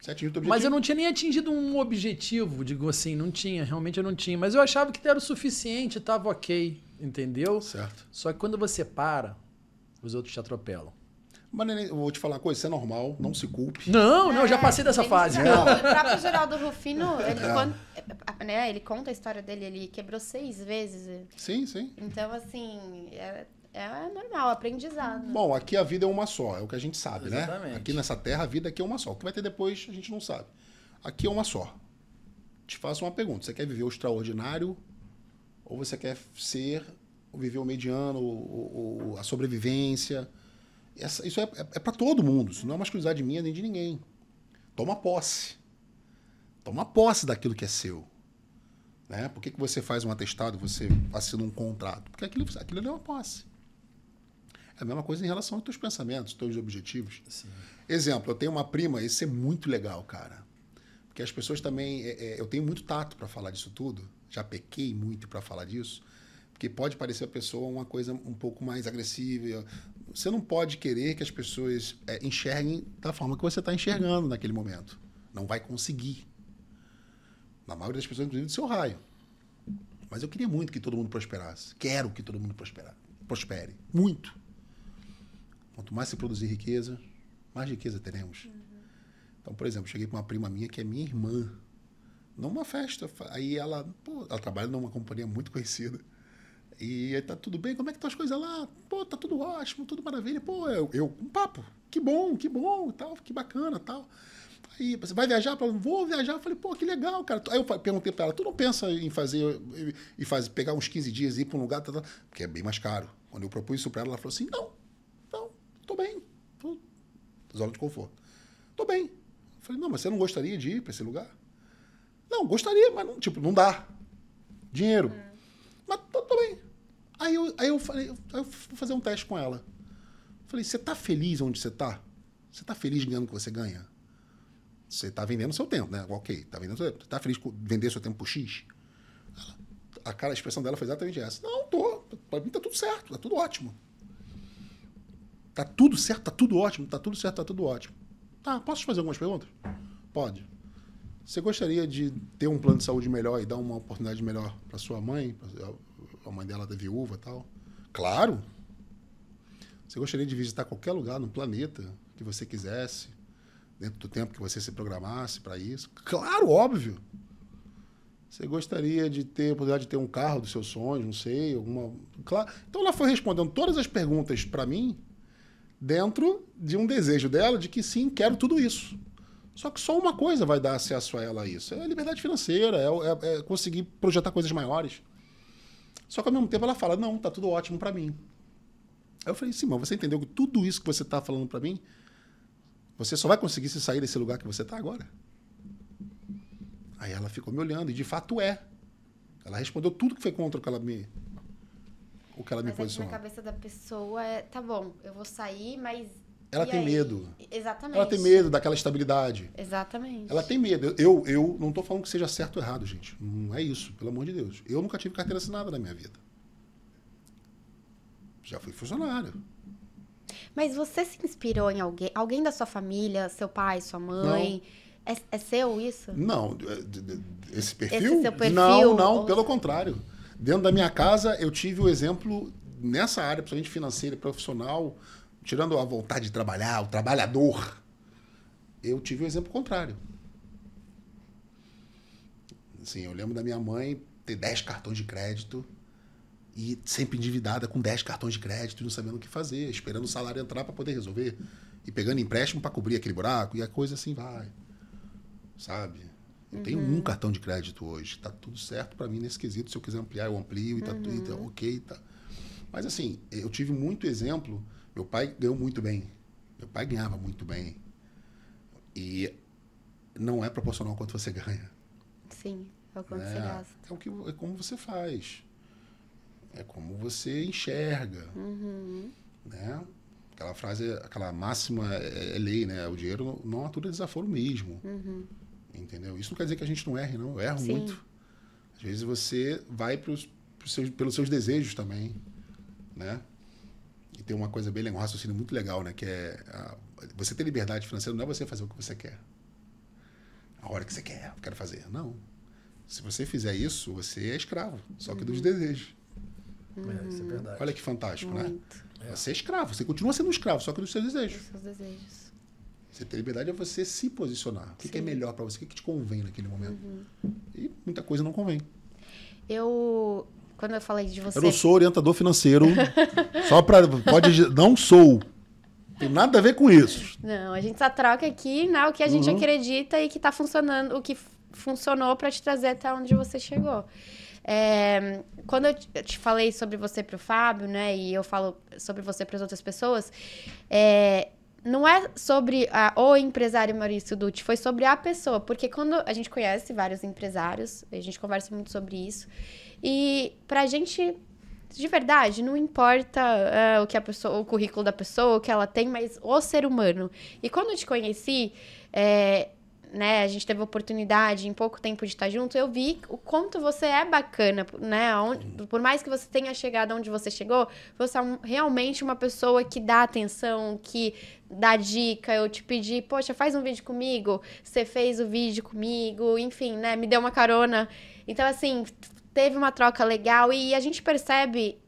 Você atinge o teu objetivo. Mas eu não tinha nem atingido um objetivo, digo assim, não tinha, realmente eu não tinha. Mas eu achava que era o suficiente, estava ok, entendeu? Certo. Só que quando você para, os outros te atropelam. Mas, Nenê, eu vou te falar uma coisa, isso é normal, não se culpe. Não, eu já passei dessa fase. O próprio Geraldo Rufino, ele conta a história dele, ele quebrou 6 vezes. Sim, sim. Então, assim, é normal, aprendizado. Bom, aqui a vida é uma só, é o que a gente sabe, Exatamente. né? Aqui nessa terra, a vida aqui é uma só. O que vai ter depois, a gente não sabe. Aqui é uma só. Te faço uma pergunta, você quer viver o extraordinário ou você quer viver o mediano, a sobrevivência? Isso é para todo mundo, isso não é uma exclusividade minha nem de ninguém. Toma posse. Toma posse daquilo que é seu. Né? Por que você faz um atestado, você assina um contrato? Porque aquilo é uma posse. É a mesma coisa em relação aos teus pensamentos, aos teus objetivos. Sim. Exemplo, eu tenho uma prima, isso é muito legal, cara. Porque as pessoas também... eu tenho muito tato para falar disso tudo. Já pequei muito para falar disso. Porque pode parecer a pessoa uma coisa um pouco mais agressiva. Você não pode querer que as pessoas enxerguem da forma que você está enxergando naquele momento. Não vai conseguir. Na maioria das pessoas, inclusive, do seu raio. Mas eu queria muito que todo mundo prosperasse. Quero que todo mundo prospere. Muito. Quanto mais se produzir riqueza, mais riqueza teremos. Uhum. Então, por exemplo, cheguei com uma prima minha que é minha irmã. Numa festa. Aí ela trabalha numa companhia muito conhecida. E aí, tá tudo bem? Como é que estão as coisas lá? Pô, tá tudo ótimo, tudo maravilha. Pô, um papo, que bom, e tal, que bacana, tal. Aí, você vai viajar? Vou viajar. Eu falei, pô, que legal, cara. Aí eu perguntei pra ela, tu não pensa em pegar uns 15 dias e ir pra um lugar, porque é bem mais caro. Quando eu propus isso pra ela, ela falou assim, não, tô bem. Zona de conforto. Tô bem. Eu falei, não, mas você não gostaria de ir pra esse lugar? Não, gostaria, mas não dá. Dinheiro. Mas tô bem. Aí eu falei, eu fui fazer um teste com ela. Falei, você tá feliz onde você tá? Você tá feliz ganhando o que você ganha? Você tá vendendo seu tempo, né? Ok, tá vendendo seu tempo. Você tá feliz com vender seu tempo por X? A expressão dela foi exatamente essa. Não, tô. Pra mim tá tudo certo, tá tudo ótimo. Tá tudo certo, tá tudo ótimo, tá tudo certo, tá tudo ótimo. Tá, posso te fazer algumas perguntas? Pode. Você gostaria de ter um plano de saúde melhor e dar uma oportunidade melhor para sua mãe? A mãe dela da viúva e tal? Claro. Você gostaria de visitar qualquer lugar no planeta que você quisesse, dentro do tempo que você se programasse para isso? Claro, óbvio. Você gostaria de ter a oportunidade de ter um carro dos seus sonhos, não sei, alguma... Claro. Então ela foi respondendo todas as perguntas para mim dentro de um desejo dela de que sim, quero tudo isso. Só que só uma coisa vai dar acesso a ela a isso. É a liberdade financeira, é conseguir projetar coisas maiores. Só que ao mesmo tempo ela fala, não, tá tudo ótimo para mim. Aí eu falei, sim, mas você entendeu que tudo isso que você tá falando para mim, você só vai conseguir se sair desse lugar que você tá agora? Aí ela ficou me olhando, e de fato é. Ela respondeu tudo que foi contra o que ela me posicionou. Mas na cabeça da pessoa tá bom, eu vou sair, mas... Ela tem medo. Exatamente. Ela tem medo daquela estabilidade. Exatamente. Ela tem medo. Eu não estou falando que seja certo ou errado, gente. Não é isso, pelo amor de Deus. Eu nunca tive carteira assinada na minha vida. Já fui funcionário. Mas você se inspirou em alguém? Alguém da sua família, seu pai, sua mãe? É seu isso? Não. Esse perfil? Esse seu perfil? Não, pelo contrário. Dentro da minha casa, eu tive o exemplo nessa área, principalmente financeira e profissional, tirando a vontade de trabalhar, o trabalhador, eu tive o exemplo contrário. Assim, eu lembro da minha mãe ter 10 cartões de crédito e sempre endividada com 10 cartões de crédito e não sabendo o que fazer, esperando o salário entrar para poder resolver e pegando empréstimo para cobrir aquele buraco e a coisa assim vai. Sabe? Eu tenho um cartão de crédito hoje, tá tudo certo para mim nesse quesito, se eu quiser ampliar eu amplio e tá tudo tá ok, tá. Mas assim, eu tive muito exemplo. Meu pai ganhou muito bem. Meu pai ganhava muito bem. E não é proporcional ao quanto você ganha. Sim, é o quanto você gasta. É como você faz. É como você enxerga. Né? Aquela frase, aquela máxima é lei, né? O dinheiro não atura desaforo mesmo. Entendeu? Isso não quer dizer que a gente não erre, não. Eu erro muito. Às vezes você vai pelos seus desejos também. Né? E tem uma coisa bem legal, um raciocínio muito legal, né? Que é você ter liberdade financeira não é você fazer o que você quer. A hora que você quer, eu quero fazer. Não. Se você fizer isso, você é escravo, só que dos desejos. Isso é verdade. Olha que fantástico, Muito. né? Você é escravo, você continua sendo um escravo, só que dos seus desejos. Os seus desejos. Você ter liberdade é você se posicionar. O que é melhor para você? O que te convém naquele momento? E muita coisa não convém. Quando eu falei de você... Eu não sou orientador financeiro, não sou. Tem nada a ver com isso. Não, a gente só troca aqui, né, o que a gente acredita e que tá funcionando, o que funcionou para te trazer até onde você chegou. Quando eu te falei sobre você pro Fábio, né, e eu falo sobre você para as outras pessoas, não é sobre o empresário Maurício Dutti, foi sobre a pessoa, porque quando a gente conhece vários empresários, a gente conversa muito sobre isso, e pra gente, de verdade, não importa o currículo da pessoa, o que ela tem, mas o ser humano. E quando eu te conheci, né, a gente teve a oportunidade em pouco tempo de estar junto, eu vi o quanto você é bacana, né? Por mais que você tenha chegado onde você chegou, você é realmente uma pessoa que dá atenção, que dá dica. Eu te pedi, poxa, faz um vídeo comigo, você fez o vídeo comigo, enfim, né? Me deu uma carona. Então, assim, teve uma troca legal e a gente percebe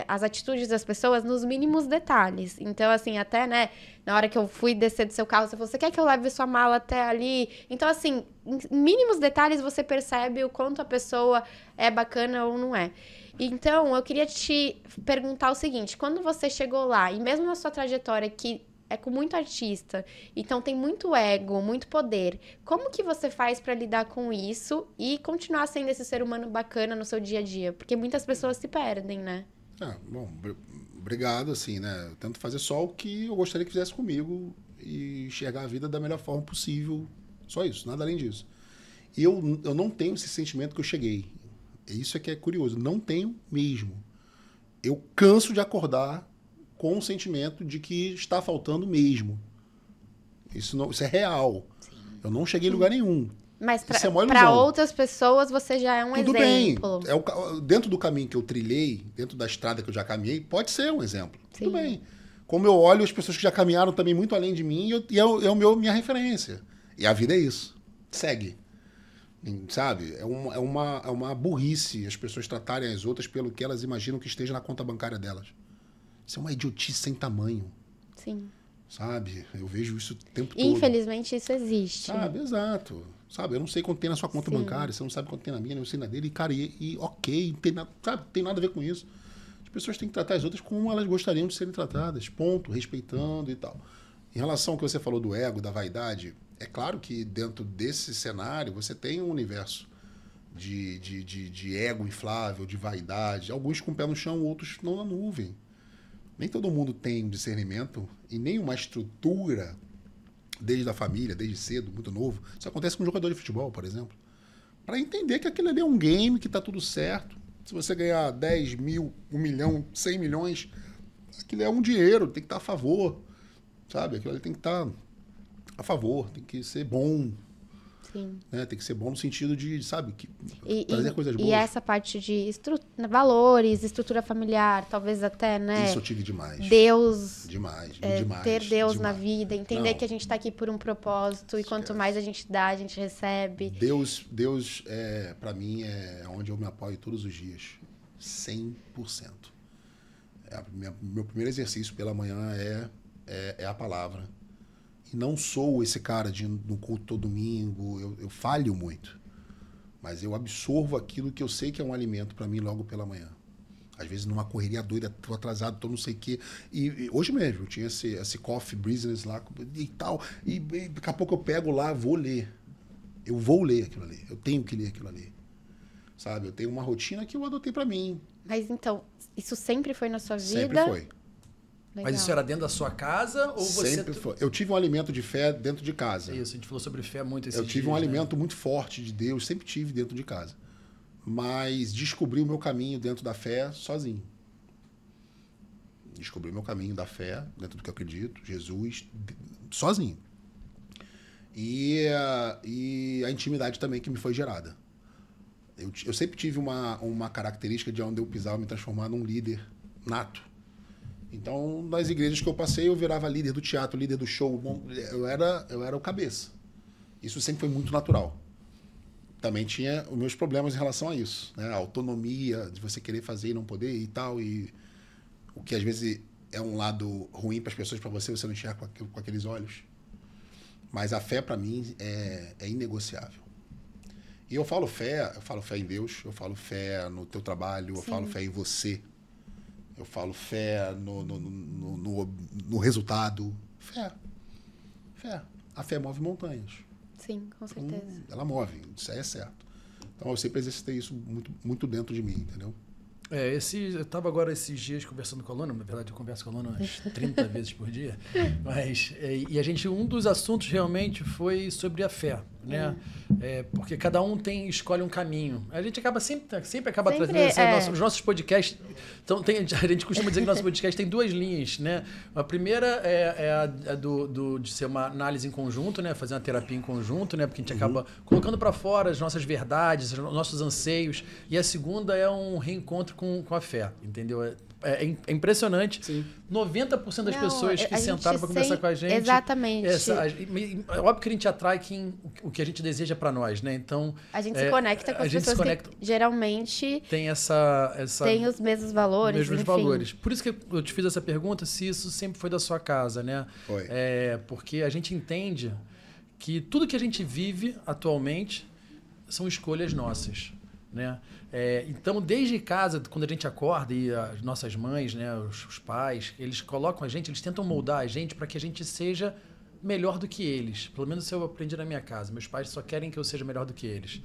as atitudes das pessoas nos mínimos detalhes. Então, assim, até, né, na hora que eu fui descer do seu carro, você falou, você quer que eu leve sua mala até ali? Então, assim, em mínimos detalhes você percebe o quanto a pessoa é bacana ou não é. Então, eu queria te perguntar o seguinte, quando você chegou lá, e mesmo na sua trajetória que é com muito artista, então tem muito ego, muito poder, como que você faz pra lidar com isso e continuar sendo esse ser humano bacana no seu dia a dia? Porque muitas pessoas se perdem, né? Bom, obrigado, assim, né? Eu tento fazer só o que eu gostaria que fizesse comigo e enxergar a vida da melhor forma possível. Só isso, nada além disso. E eu não tenho esse sentimento que eu cheguei. Isso é que é curioso. Não tenho mesmo. Eu canso de acordar com o sentimento de que está faltando mesmo. Isso é real. Sim. Eu não cheguei em lugar nenhum. Mas para outras pessoas você já é um Tudo exemplo. Bem. Dentro do caminho que eu trilhei, dentro da estrada que eu já caminhei, pode ser um exemplo. Sim. Tudo bem. Como eu olho as pessoas que já caminharam também muito além de mim, e é minha referência. E a vida é isso. Segue. Sabe? É uma burrice as pessoas tratarem as outras pelo que elas imaginam que esteja na conta bancária delas. Isso é uma idiotice sem tamanho. Sim. Sabe? Eu vejo isso o tempo todo. Infelizmente isso existe. Sabe? Exato. Sabe? Eu não sei quanto tem na sua conta bancária, você não sabe quanto tem na minha, nem eu sei na dele. E, cara, ok, tem nada a ver com isso. As pessoas têm que tratar as outras como elas gostariam de serem tratadas. Ponto. Respeitando e tal. Em relação ao que você falou do ego, da vaidade, é claro que dentro desse cenário você tem um universo de ego inflável, de vaidade. Alguns com o pé no chão, outros não na nuvem. Nem todo mundo tem um discernimento e nem uma estrutura desde a família, desde cedo, muito novo. Isso acontece com um jogador de futebol, por exemplo. Para entender que aquilo ali é um game, que está tudo certo. Se você ganhar 10 mil, 1 milhão, 100 milhões, aquilo é um dinheiro, tem que estar a favor. Sabe? Aquilo ali tem que estar a favor, tem que ser bom. Sim. Né? Tem que ser bom no sentido de, sabe, trazer coisas boas. E essa parte de valores, estrutura familiar, talvez até, né? Isso eu tive demais. Deus. Demais. Ter Deus na vida, entender que a gente está aqui por um propósito e quanto mais a gente dá, a gente recebe. Deus para mim, é onde eu me apoio todos os dias. 100%. Meu primeiro exercício pela manhã é a palavra. E não sou esse cara de ir no culto todo domingo, eu falho muito. Mas eu absorvo aquilo que eu sei que é um alimento para mim logo pela manhã. Às vezes numa correria doida, tô atrasado, tô não sei o quê. E hoje mesmo, eu tinha esse coffee business lá e tal. E daqui a pouco eu pego lá, vou ler. Eu vou ler aquilo ali. Eu tenho que ler aquilo ali. Sabe? Eu tenho uma rotina que eu adotei para mim. Mas então, isso sempre foi na sua vida? Sempre foi. Legal. Mas isso era dentro da sua casa ou você... Sempre foi. Eu tive um alimento de fé dentro de casa. Isso, a gente falou sobre fé muito esses dias. Eu tive um alimento muito forte de Deus, sempre tive dentro de casa. Mas descobri o meu caminho dentro da fé sozinho. Descobri o meu caminho da fé, dentro do que eu acredito, Jesus, sozinho. E a intimidade também que me foi gerada. Eu sempre tive uma característica de onde eu pisava me transformar num líder nato. Então, nas igrejas que eu passei, eu virava líder do teatro, líder do show. Eu era o cabeça. Isso sempre foi muito natural. Também tinha os meus problemas em relação a isso. Né? A autonomia, de você querer fazer e não poder e tal. E o que às vezes é um lado ruim para as pessoas, para você não enxerga com aqueles olhos. Mas a fé, para mim, é inegociável. E eu falo fé em Deus, eu falo fé no teu trabalho, eu falo fé em você. Eu falo fé no resultado. Fé. A fé move montanhas. Sim, com certeza. Então, ela move, isso aí é certo. Então eu sempre exercitei isso muito, muito dentro de mim, entendeu? Eu estava agora esses dias conversando com a Lona, na verdade eu converso com a Lona umas 30 vezes por dia, mas um dos assuntos realmente foi sobre a fé, né? Porque cada um escolhe um caminho. A gente acaba sempre trazendo os nossos podcasts. Então a gente costuma dizer que o nosso podcast tem duas linhas, né? A primeira é a de ser uma análise em conjunto, né? Fazer uma terapia em conjunto, né? Porque a gente acaba colocando para fora as nossas verdades, os nossos anseios. E a segunda é um reencontro com a fé, entendeu? É impressionante. Sim. 90% das pessoas que sentaram para conversar com a gente... Exatamente. É óbvio que a gente atrai o que a gente deseja para nós, né? Então... A gente se conecta com as pessoas que geralmente... Tem tem os mesmos valores, mesmos enfim. valores. Por isso que eu te fiz essa pergunta, se isso sempre foi da sua casa, né? Foi. Porque a gente entende que tudo que a gente vive atualmente são escolhas nossas, né? Então, desde casa, quando a gente acorda e as nossas mães, né, os pais, eles colocam a gente, eles tentam moldar a gente para que a gente seja melhor do que eles. Pelo menos eu aprendi na minha casa. Meus pais só querem que eu seja melhor do que eles.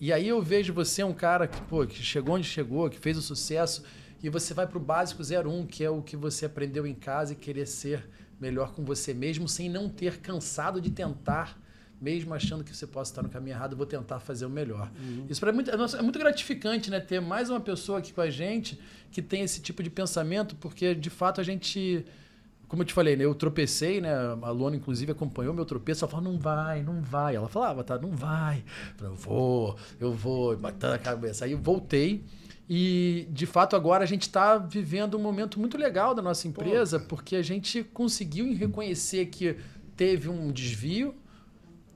E aí eu vejo você um cara que chegou onde chegou, que fez o sucesso, e você vai para o básico 01, que é o que você aprendeu em casa e querer ser melhor com você mesmo, sem não ter cansado de tentar, mesmo achando que você possa estar no caminho errado, eu vou tentar fazer o melhor. Isso para mim é muito gratificante, né? Ter mais uma pessoa aqui com a gente que tem esse tipo de pensamento, porque de fato a gente, como eu te falei, né? Eu tropecei, né? A Luana, inclusive, acompanhou meu tropeço. Ela falou, não vai. Ela falava, tá, não vai. Eu falei, eu vou, batendo a cabeça. Aí eu voltei. E, de fato, agora a gente está vivendo um momento muito legal da nossa empresa, porque a gente conseguiu reconhecer que teve um desvio,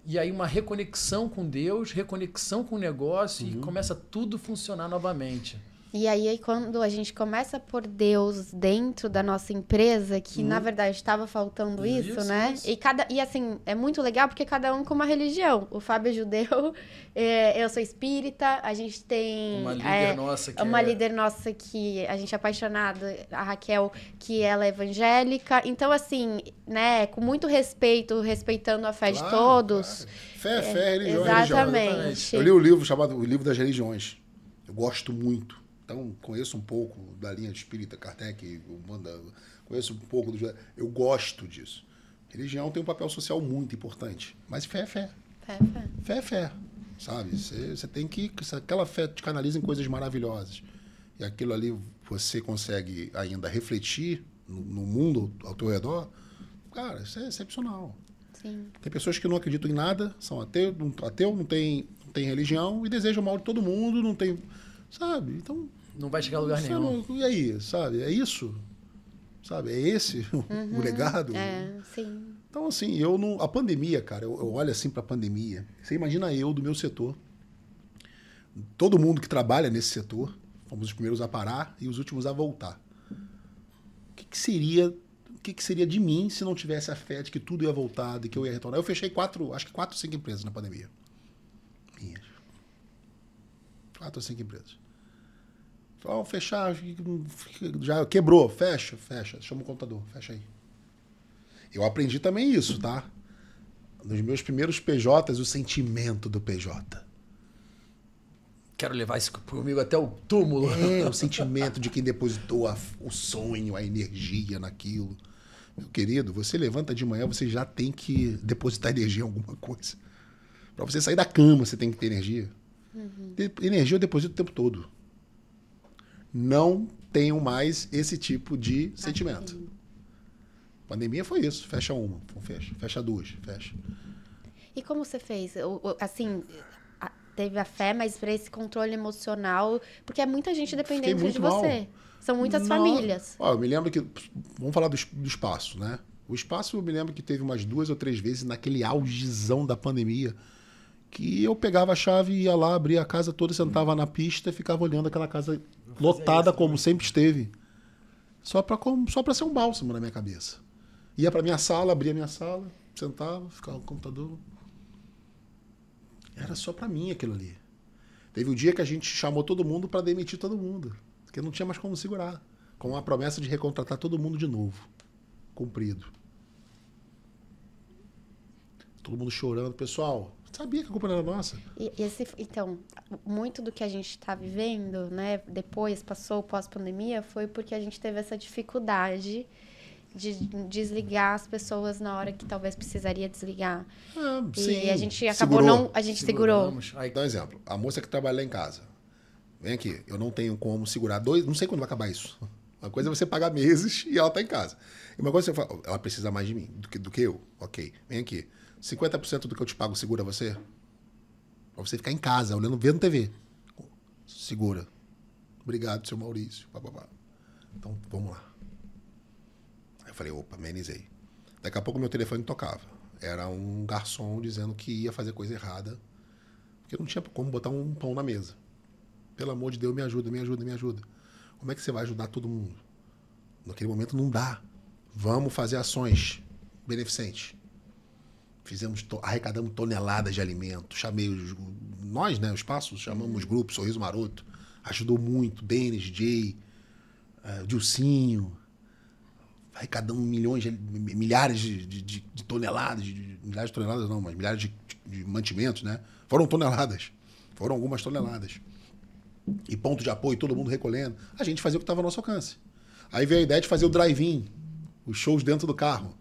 e aí uma reconexão com Deus, reconexão com o negócio, e começa tudo a funcionar novamente. E aí, quando a gente começa a pôr Deus dentro da nossa empresa, que na verdade estava faltando isso, né? Isso. E assim, é muito legal porque cada um com uma religião. O Fábio é judeu, eu sou espírita, a gente tem Uma líder nossa que uma líder nossa que a gente é apaixonada, a Raquel, que ela é evangélica. Então, assim, né, com muito respeito, respeitando a fé de todos. Claro. Fé, religião, exatamente. Religião. Eu li o livro chamado O Livro das Religiões. Eu gosto muito. Então, conheço um pouco da linha de espírita, Kardec, Umbanda, conheço um pouco do... Eu gosto disso. Religião tem um papel social muito importante, mas fé é fé. Fé é fé, sabe? Você tem que... Aquela fé te canaliza em coisas maravilhosas. E aquilo ali você consegue ainda refletir no mundo ao teu redor. Cara, isso é excepcional. Sim. Tem pessoas que não acreditam em nada, são ateu, não tem religião e desejam mal de todo mundo, não tem... Sabe? Então... Não vai chegar a lugar nenhum. E aí, sabe? É isso? Sabe? É esse o legado? Sim. Então, assim, a pandemia, cara, eu olho assim pra pandemia. Você imagina eu do meu setor. Todo mundo que trabalha nesse setor, fomos os primeiros a parar e os últimos a voltar. O que seria de mim se não tivesse a fé de que tudo ia voltar, de que eu ia retornar? Eu fechei 4 ou 5 empresas na pandemia. Minhas. 4 ou 5 empresas. Ao fechar, já quebrou, fecha. Chama o contador, fecha aí. Eu aprendi também isso, tá? Nos meus primeiros PJs, o sentimento do PJ. Quero levar isso comigo até o túmulo. O sentimento de quem depositou o sonho, a energia naquilo. Meu querido, você levanta de manhã, você já tem que depositar energia em alguma coisa. Para você sair da cama, você tem que ter energia. Energia eu deposito o tempo todo. Não tenho mais esse tipo de sentimento. Pandemia foi isso. Fecha uma, fecha 2, fecha. E como você fez? Assim, teve a fé, mas para esse controle emocional, porque é muita gente dependente de você. Mal. São muitas famílias. Ó, eu me lembro que... Vamos falar do espaço, né? O espaço, eu me lembro que teve umas 2 ou 3 vezes naquele augezão da pandemia que eu pegava a chave, ia lá, abria a casa toda, sentava na pista e ficava olhando aquela casa lotada como sempre esteve. Só para ser um bálsamo na minha cabeça. Ia para minha sala, abria minha sala, sentava, ficava no computador. Era só para mim aquilo ali. Teve um dia que a gente chamou todo mundo para demitir todo mundo, porque não tinha mais como segurar, com a promessa de recontratar todo mundo de novo. Cumprido. Todo mundo chorando. Pessoal, sabia que a culpa não era nossa. Então, muito do que a gente está vivendo, né, depois, passou pós-pandemia, foi porque a gente teve essa dificuldade de desligar as pessoas na hora que talvez precisaria desligar. Sim, e a gente acabou a gente segurou. Aí dá um exemplo. A moça que trabalha lá em casa. Vem aqui, eu não tenho como segurar 2, não sei quando vai acabar isso. Uma coisa é você pagar meses e ela tá em casa. E uma coisa é você fala, ela precisa mais de mim do que eu. Ok, vem aqui. 50% do que eu te pago segura você? Pra você ficar em casa, vendo TV. Segura. Obrigado, seu Maurício. Então, vamos lá. Aí eu falei, opa, amenizei. Daqui a pouco meu telefone tocava. Era um garçom dizendo que ia fazer coisa errada, porque não tinha como botar um pão na mesa. Pelo amor de Deus, me ajuda, me ajuda, me ajuda. Como é que você vai ajudar todo mundo? Naquele momento não dá. Vamos fazer ações beneficentes. Arrecadamos toneladas de alimento. Chamei nós, né, os passos, chamamos grupos, Sorriso Maroto. Ajudou muito. Denis, Jay, Dilcinho. Arrecadamos milhares de toneladas. Milhares de toneladas não, mas milhares de mantimentos, né? Foram toneladas. Foram algumas toneladas. E ponto de apoio, todo mundo recolhendo. A gente fazia o que estava ao nosso alcance. Aí veio a ideia de fazer o drive-in, os shows dentro do carro.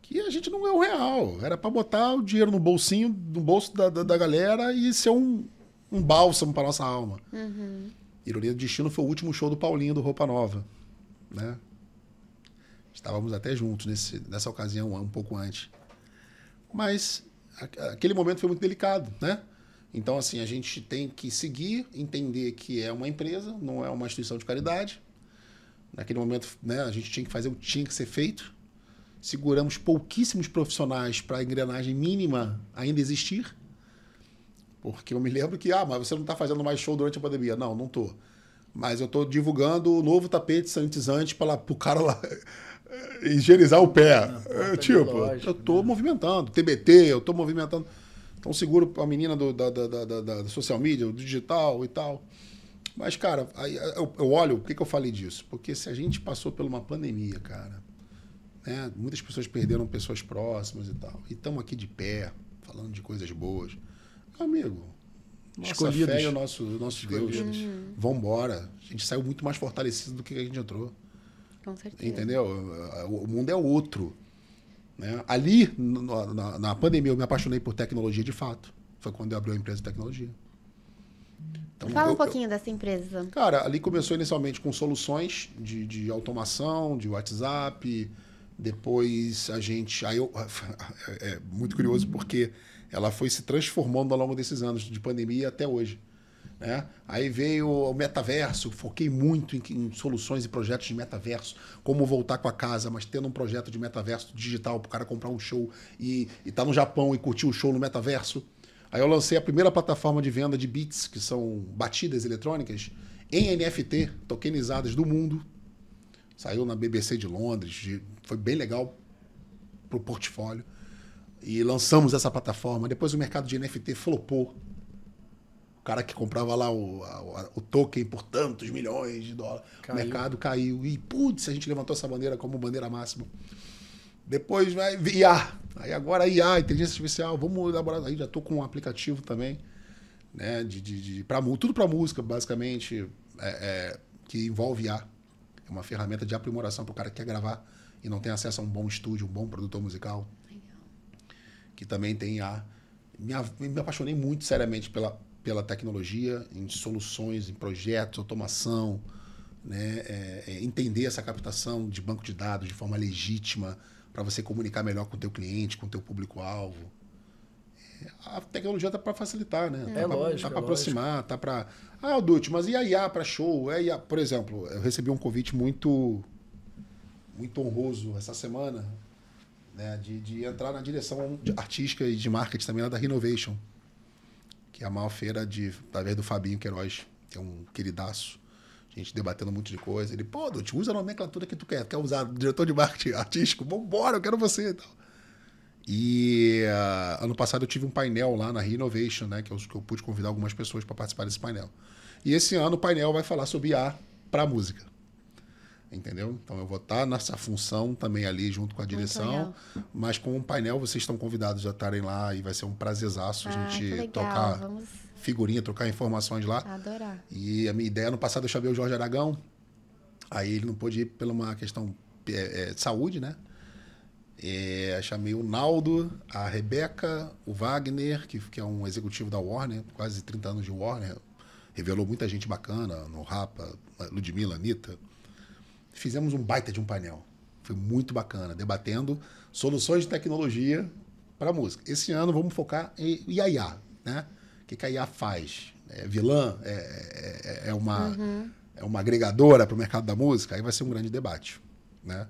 Que a gente não é o real. Era para botar o dinheiro no bolsinho, no bolso da galera e ser um bálsamo para nossa alma. Uhum. Ironia do destino foi o último show do Paulinho do Roupa Nova. Né? Estávamos até juntos nessa ocasião, um pouco antes. Mas aquele momento foi muito delicado, né? Então, assim, a gente tem que seguir, entender que é uma empresa, não é uma instituição de caridade. Naquele momento, né, a gente tinha que fazer o que tinha que ser feito. Seguramos pouquíssimos profissionais para a engrenagem mínima ainda existir. Porque eu me lembro que, mas você não está fazendo mais show durante a pandemia. Não, não estou. Mas eu estou divulgando o novo tapete sanitizante para o cara lá higienizar o pé. Eu estou movimentando. TBT, eu estou movimentando. Então, seguro a menina da social media, do digital e tal. Mas, cara, aí eu olho, por que eu falei disso? Porque se a gente passou por uma pandemia, cara, né, muitas pessoas perderam pessoas próximas e tal, e estamos aqui de pé, falando de coisas boas. Meu amigo, nossa fé é o nosso Deus. Vambora. A gente saiu muito mais fortalecido do que a gente entrou. Com certeza. Entendeu? O mundo é outro. Né? Ali, na pandemia, eu me apaixonei por tecnologia de fato. Foi quando eu abri a empresa de tecnologia. Então, fala um pouquinho dessa empresa. Cara, ali começou inicialmente com soluções de automação, de WhatsApp. Depois a gente... é muito curioso porque ela foi se transformando ao longo desses anos de pandemia até hoje. Né? Aí veio o metaverso, foquei muito em soluções e projetos de metaverso, como voltar com a casa, mas tendo um projeto de metaverso digital para o cara comprar um show e tá no Japão e curtir o show no metaverso. Aí eu lancei a primeira plataforma de venda de beats, que são batidas eletrônicas, em NFT, tokenizadas do mundo. Saiu na BBC de Londres, foi bem legal para o portfólio. E lançamos essa plataforma. Depois o mercado de NFT flopou. O cara que comprava lá o token por tantos milhões de dólares. Caiu. O mercado caiu. E, putz, a gente levantou essa bandeira como bandeira máxima. Depois vai IA. Aí agora IA, inteligência artificial. Vamos elaborar. Aí já estou com um aplicativo também. Né, tudo para música, basicamente, que envolve IA. É uma ferramenta de aprimoração para o cara que quer gravar e não tem acesso a um bom estúdio, um bom produtor musical. Legal. Que também tem IA. Me apaixonei muito seriamente pela tecnologia, em soluções, em projetos, automação, né? Entender essa captação de banco de dados de forma legítima para você comunicar melhor com o teu cliente, com o teu público-alvo. A tecnologia está para facilitar, né? Está para aproximar, está para... Dutch, mas e a IA para show? Por exemplo, eu recebi um convite muito honroso essa semana, né? De entrar na direção artística e de marketing também lá da Renovation, que é a maior feira através do Fabinho Queiroz, que é um queridaço. A gente debatendo um monte de coisa. Ele, Dutch, usa a nomenclatura que tu quer. Quer usar diretor de marketing artístico? Vambora, eu quero você e tal. E ano passado eu tive um painel lá na Renovation, né, que eu pude convidar algumas pessoas para participar desse painel. E esse ano o painel vai falar sobre IA para música. Entendeu? Então eu vou estar nessa função também ali junto com a direção, mas com o painel vocês estão convidados a estarem lá e vai ser um prazerzaço a gente tocar figurinha, trocar informações lá. Adorar. E a minha ideia, ano passado eu chamei o Jorge Aragão, aí ele não pôde ir por uma questão de saúde, né? Chamei o Naldo, a Rebeca, o Wagner, que é um executivo da Warner, quase 30 anos de Warner, revelou muita gente bacana, no Rapa, Ludmilla, Anitta. Fizemos um baita de um painel. Foi muito bacana, debatendo soluções de tecnologia para a música. Esse ano vamos focar em IA, né? O que a IA faz? Vilã? é uma agregadora para o mercado da música, aí vai ser um grande debate, né?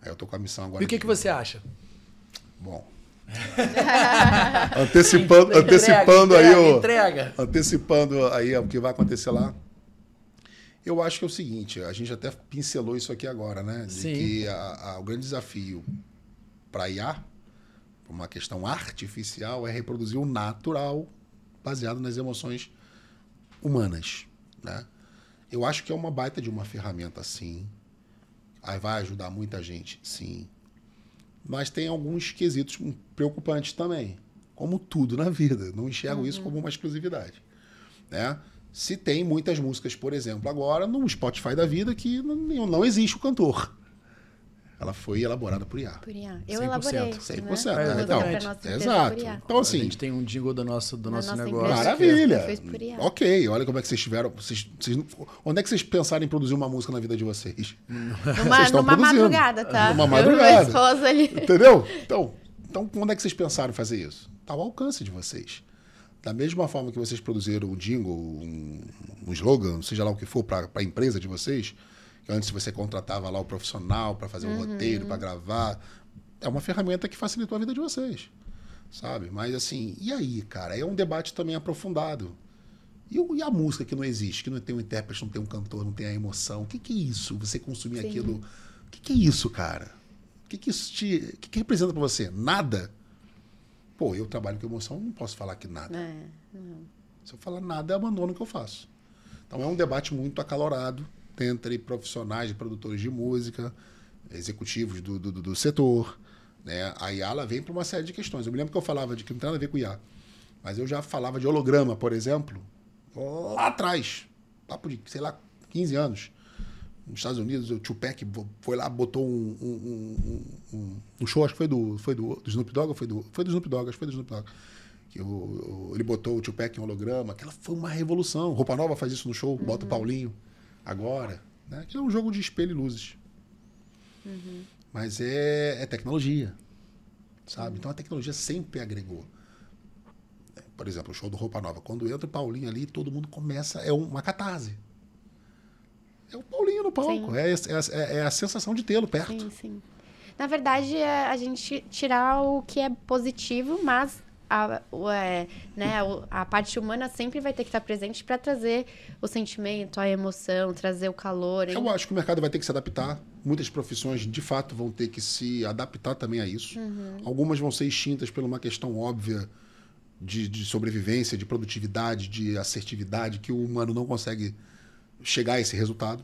Aí eu tô com a missão agora. E o que você acha? Bom, antecipando aí o que vai acontecer lá. Eu acho que é o seguinte, a gente até pincelou isso aqui agora, né? De que o grande desafio para IA, uma questão artificial, é reproduzir o natural baseado nas emoções humanas, né? Eu acho que é uma baita de uma ferramenta, sim. Aí vai ajudar muita gente, sim. Mas tem alguns quesitos preocupantes também, como tudo na vida. Não enxergo isso como uma exclusividade, né? Se tem muitas músicas, por exemplo, agora no Spotify da vida que não existe o cantor. Ela foi elaborada por IA. Por IA. Eu 100%. elaborei. 100%. Né? Então, exato. Então, assim, a gente tem um jingle do nosso negócio. Maravilha. Fez por IA. Ok, olha como é que vocês tiveram. Onde é que vocês pensaram em produzir uma música na vida de vocês? Numa madrugada, tá? Numa madrugada. Eu e minha esposa ali. Entendeu? Então, onde é que vocês pensaram em fazer isso? Está ao alcance de vocês. Da mesma forma que vocês produziram um jingle, um slogan, seja lá o que for, para a empresa de vocês, que antes você contratava lá o profissional para fazer um roteiro, para gravar. É uma ferramenta que facilitou a vida de vocês, sabe? Mas assim, e aí, cara? É um debate também aprofundado. E a música que não existe, que não tem um intérprete, não tem um cantor, não tem a emoção? O que é isso? Você consumir aquilo? O que é isso, cara? O que isso que representa para você? Nada? Pô, eu trabalho com emoção, não posso falar que nada. Se eu falar nada, eu abandono o que eu faço. Então é um debate muito acalorado entre profissionais e produtores de música, executivos do setor, né? A IA ela vem para uma série de questões. Eu me lembro que eu falava de que não tem nada a ver com IA, mas eu já falava de holograma, por exemplo, lá atrás, papo de, sei lá, 15 anos. Nos Estados Unidos, o Tupac foi lá, botou um show, acho que foi do Snoop Dogg, ou foi do Snoop Dogg, acho que foi do Snoop Dogg. Que ele botou o Tupac em holograma, aquela foi uma revolução. Roupa Nova faz isso no show, bota o Paulinho agora, né? Aquilo é um jogo de espelho e luzes. Mas é tecnologia, sabe? Então a tecnologia sempre agregou. Por exemplo, o show do Roupa Nova, quando entra o Paulinho ali, todo mundo começa, é uma catarse. É o Paulinho no palco, é a sensação de tê-lo perto. Sim, sim. Na verdade, é a gente tirar o que é positivo, mas a parte humana sempre vai ter que estar presente para trazer o sentimento, a emoção, trazer o calor. Eu acho que o mercado vai ter que se adaptar. Muitas profissões, de fato, vão ter que se adaptar também a isso. Algumas vão ser extintas por uma questão óbvia de sobrevivência, de produtividade, de assertividade, que o humano não consegue chegar a esse resultado.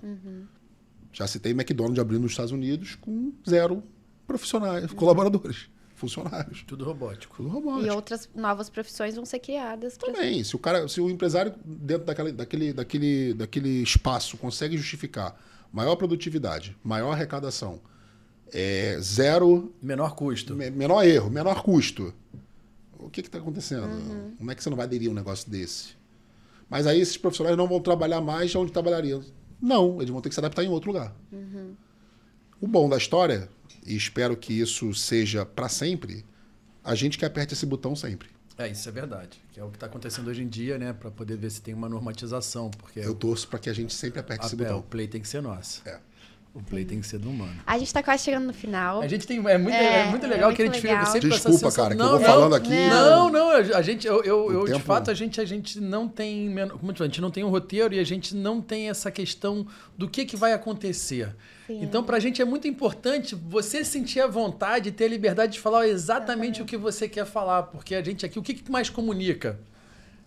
Já citei McDonald's abrindo nos Estados Unidos com 0 profissionais, colaboradores, funcionários. Tudo robótico. Tudo robótico. E outras novas profissões vão ser criadas. Também. Se o empresário, dentro daquele espaço, consegue justificar maior produtividade, maior arrecadação, 0... Menor custo. Menor erro, menor custo. O que está acontecendo? Como é que você não vai aderir a um negócio desse? Mas aí esses profissionais não vão trabalhar mais onde trabalhariam. Não, eles vão ter que se adaptar em outro lugar. O bom da história, e espero que isso seja para sempre, a gente que aperte esse botão sempre. Isso é verdade. Que é o que está acontecendo hoje em dia, né? Para poder ver se tem uma normatização. Porque eu torço para que a gente sempre aperte esse botão. O play tem que ser nosso. O play tem que ser do humano. A gente tá quase chegando no final. A gente tem. É muito legal que a gente fica sempre Desculpa, com essa sensação. cara, que eu vou falando aqui. Não. A gente, de fato, a gente não tem. Como a gente não tem um roteiro e a gente não tem essa questão do que vai acontecer. Sim. Então, pra gente é muito importante você sentir a vontade e ter a liberdade de falar exatamente o que você quer falar. Porque a gente aqui, o que mais comunica?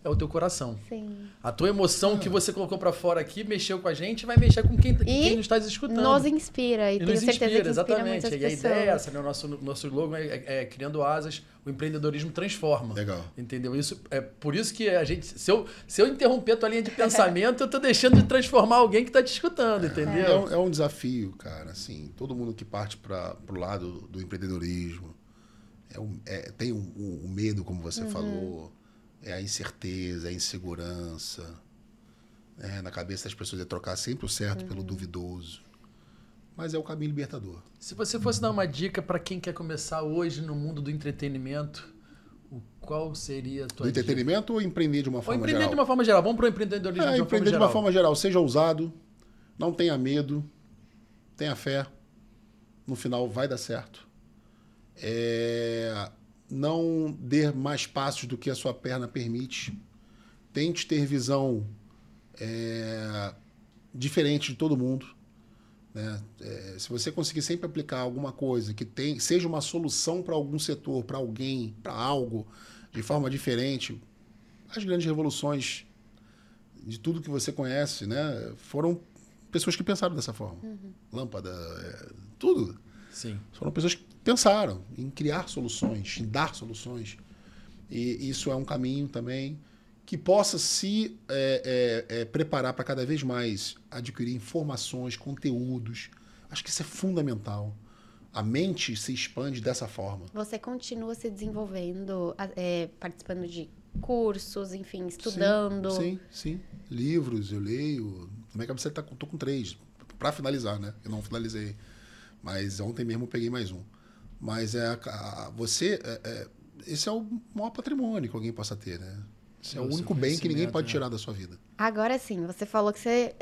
É o teu coração. Sim. A tua emoção que você colocou pra fora aqui, mexeu com a gente, vai mexer com quem nos está escutando. Nos inspira. E tenho certeza que inspira exatamente. Muitas e a ideia é essa, né? O nosso slogan é Criando Asas, o empreendedorismo transforma. Legal. Entendeu? Isso, é por isso que a gente... Se eu interromper a tua linha de pensamento, eu tô deixando de transformar alguém que tá te escutando, entendeu? É um desafio, cara. Assim, todo mundo que parte pro lado do empreendedorismo tem um medo, como você falou... É a incerteza, é a insegurança. Na cabeça das pessoas é trocar sempre o certo pelo duvidoso. Mas é o caminho libertador. Se você fosse dar uma dica para quem quer começar hoje no mundo do entretenimento, qual seria a tua dica? Do entretenimento ou empreender de uma forma geral? Empreender de uma forma geral. Vamos para o empreendedorismo de uma forma geral. Empreender de uma forma geral. Seja ousado, Não tenha medo, tenha fé, no final vai dar certo. Não dê mais passos do que a sua perna permite. Tente ter visão diferente de todo mundo. Né? Se você conseguir sempre aplicar alguma coisa que seja uma solução para algum setor, para alguém, para algo, de forma diferente, as grandes revoluções de tudo que você conhece, né, foram pessoas que pensaram dessa forma. Lâmpada, tudo. Sim. Foram pessoas que pensaram em criar soluções, em dar soluções. E isso é um caminho também que possa se preparar para cada vez mais adquirir informações, conteúdos. Acho que isso é fundamental. A mente se expande dessa forma. Você continua se desenvolvendo, participando de cursos, enfim, estudando. Sim. Livros, eu leio. Na minha cabeça tô com 3, para finalizar, né? Eu não finalizei. Mas ontem mesmo eu peguei mais um. Mas esse é o maior patrimônio que alguém possa ter, né? Esse é o único bem que ninguém pode tirar da sua vida. Agora sim, você falou que você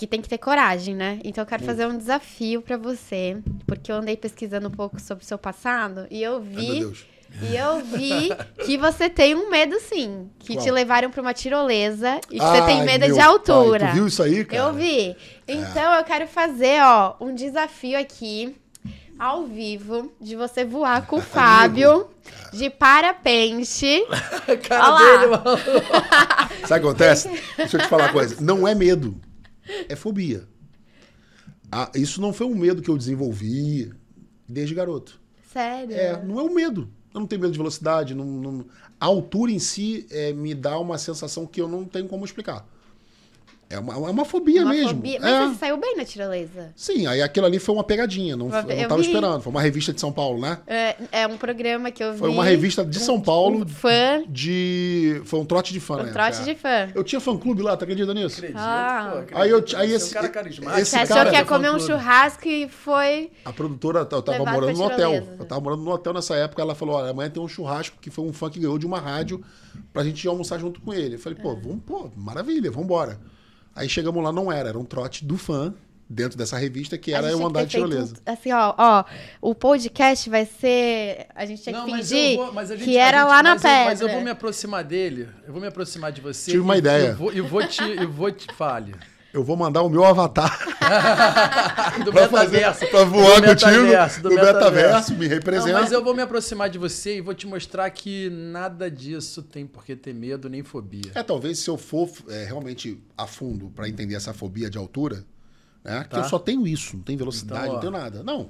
tem que ter coragem, né? Então eu quero fazer um desafio pra você, porque eu andei pesquisando um pouco sobre o seu passado e eu vi... Ai, meu Deus. E eu vi que você tem um medo, sim. Que Qual? te levaram pra uma tirolesa e que você tem medo de altura. Pai, tu viu isso aí, cara? Eu vi. Então eu quero fazer, um desafio aqui, ao vivo, de você voar com o Fábio de parapente. Cara dele, mano. Sabe o que acontece? Deixa eu te falar uma coisa. Não é medo. É fobia. Isso não foi um medo que eu desenvolvi desde garoto. Sério? Não é um medo. Eu não tenho medo de velocidade. A altura em si me dá uma sensação que eu não tenho como explicar. É uma fobia mesmo. Fobia. Mas você saiu bem na tirolesa. Sim, aí aquilo ali foi uma peguinha. Eu não estava esperando. Foi uma revista de São Paulo, né? É um programa que eu vi. Foi uma revista de São Paulo. Fã. Foi um trote de fã, né? Um trote de fã. Eu tinha fã-clube lá, tu acredita nisso? Acredito, Acredito. Aí esse cara carismático. Você achou que ia comer um churrasco e foi... A produtora, eu tava levado morando no pra hotel. tirolesa. Eu tava morando no hotel nessa época. Ela falou: olha, amanhã tem um churrasco que foi um fã que ganhou de uma rádio pra gente ir almoçar junto com ele. Eu falei: maravilha, vambora. Aí chegamos lá, não era um trote do fã, dentro dessa revista, que era eu andar de tirolesa. Assim, o podcast vai ser... A gente tinha que fingir que era lá na pedra. Mas eu vou me aproximar dele, eu vou me aproximar de você. Tive uma ideia. Eu vou te fale. Eu vou mandar o meu avatar Do metaverso. pra voar contigo. Do metaverso, me representa. Não, mas eu vou me aproximar de você e vou te mostrar que nada disso tem por que ter medo nem fobia. Talvez se eu for realmente a fundo pra entender essa fobia de altura, né? Que eu só tenho isso, não tenho velocidade, Então, não tenho nada. Não.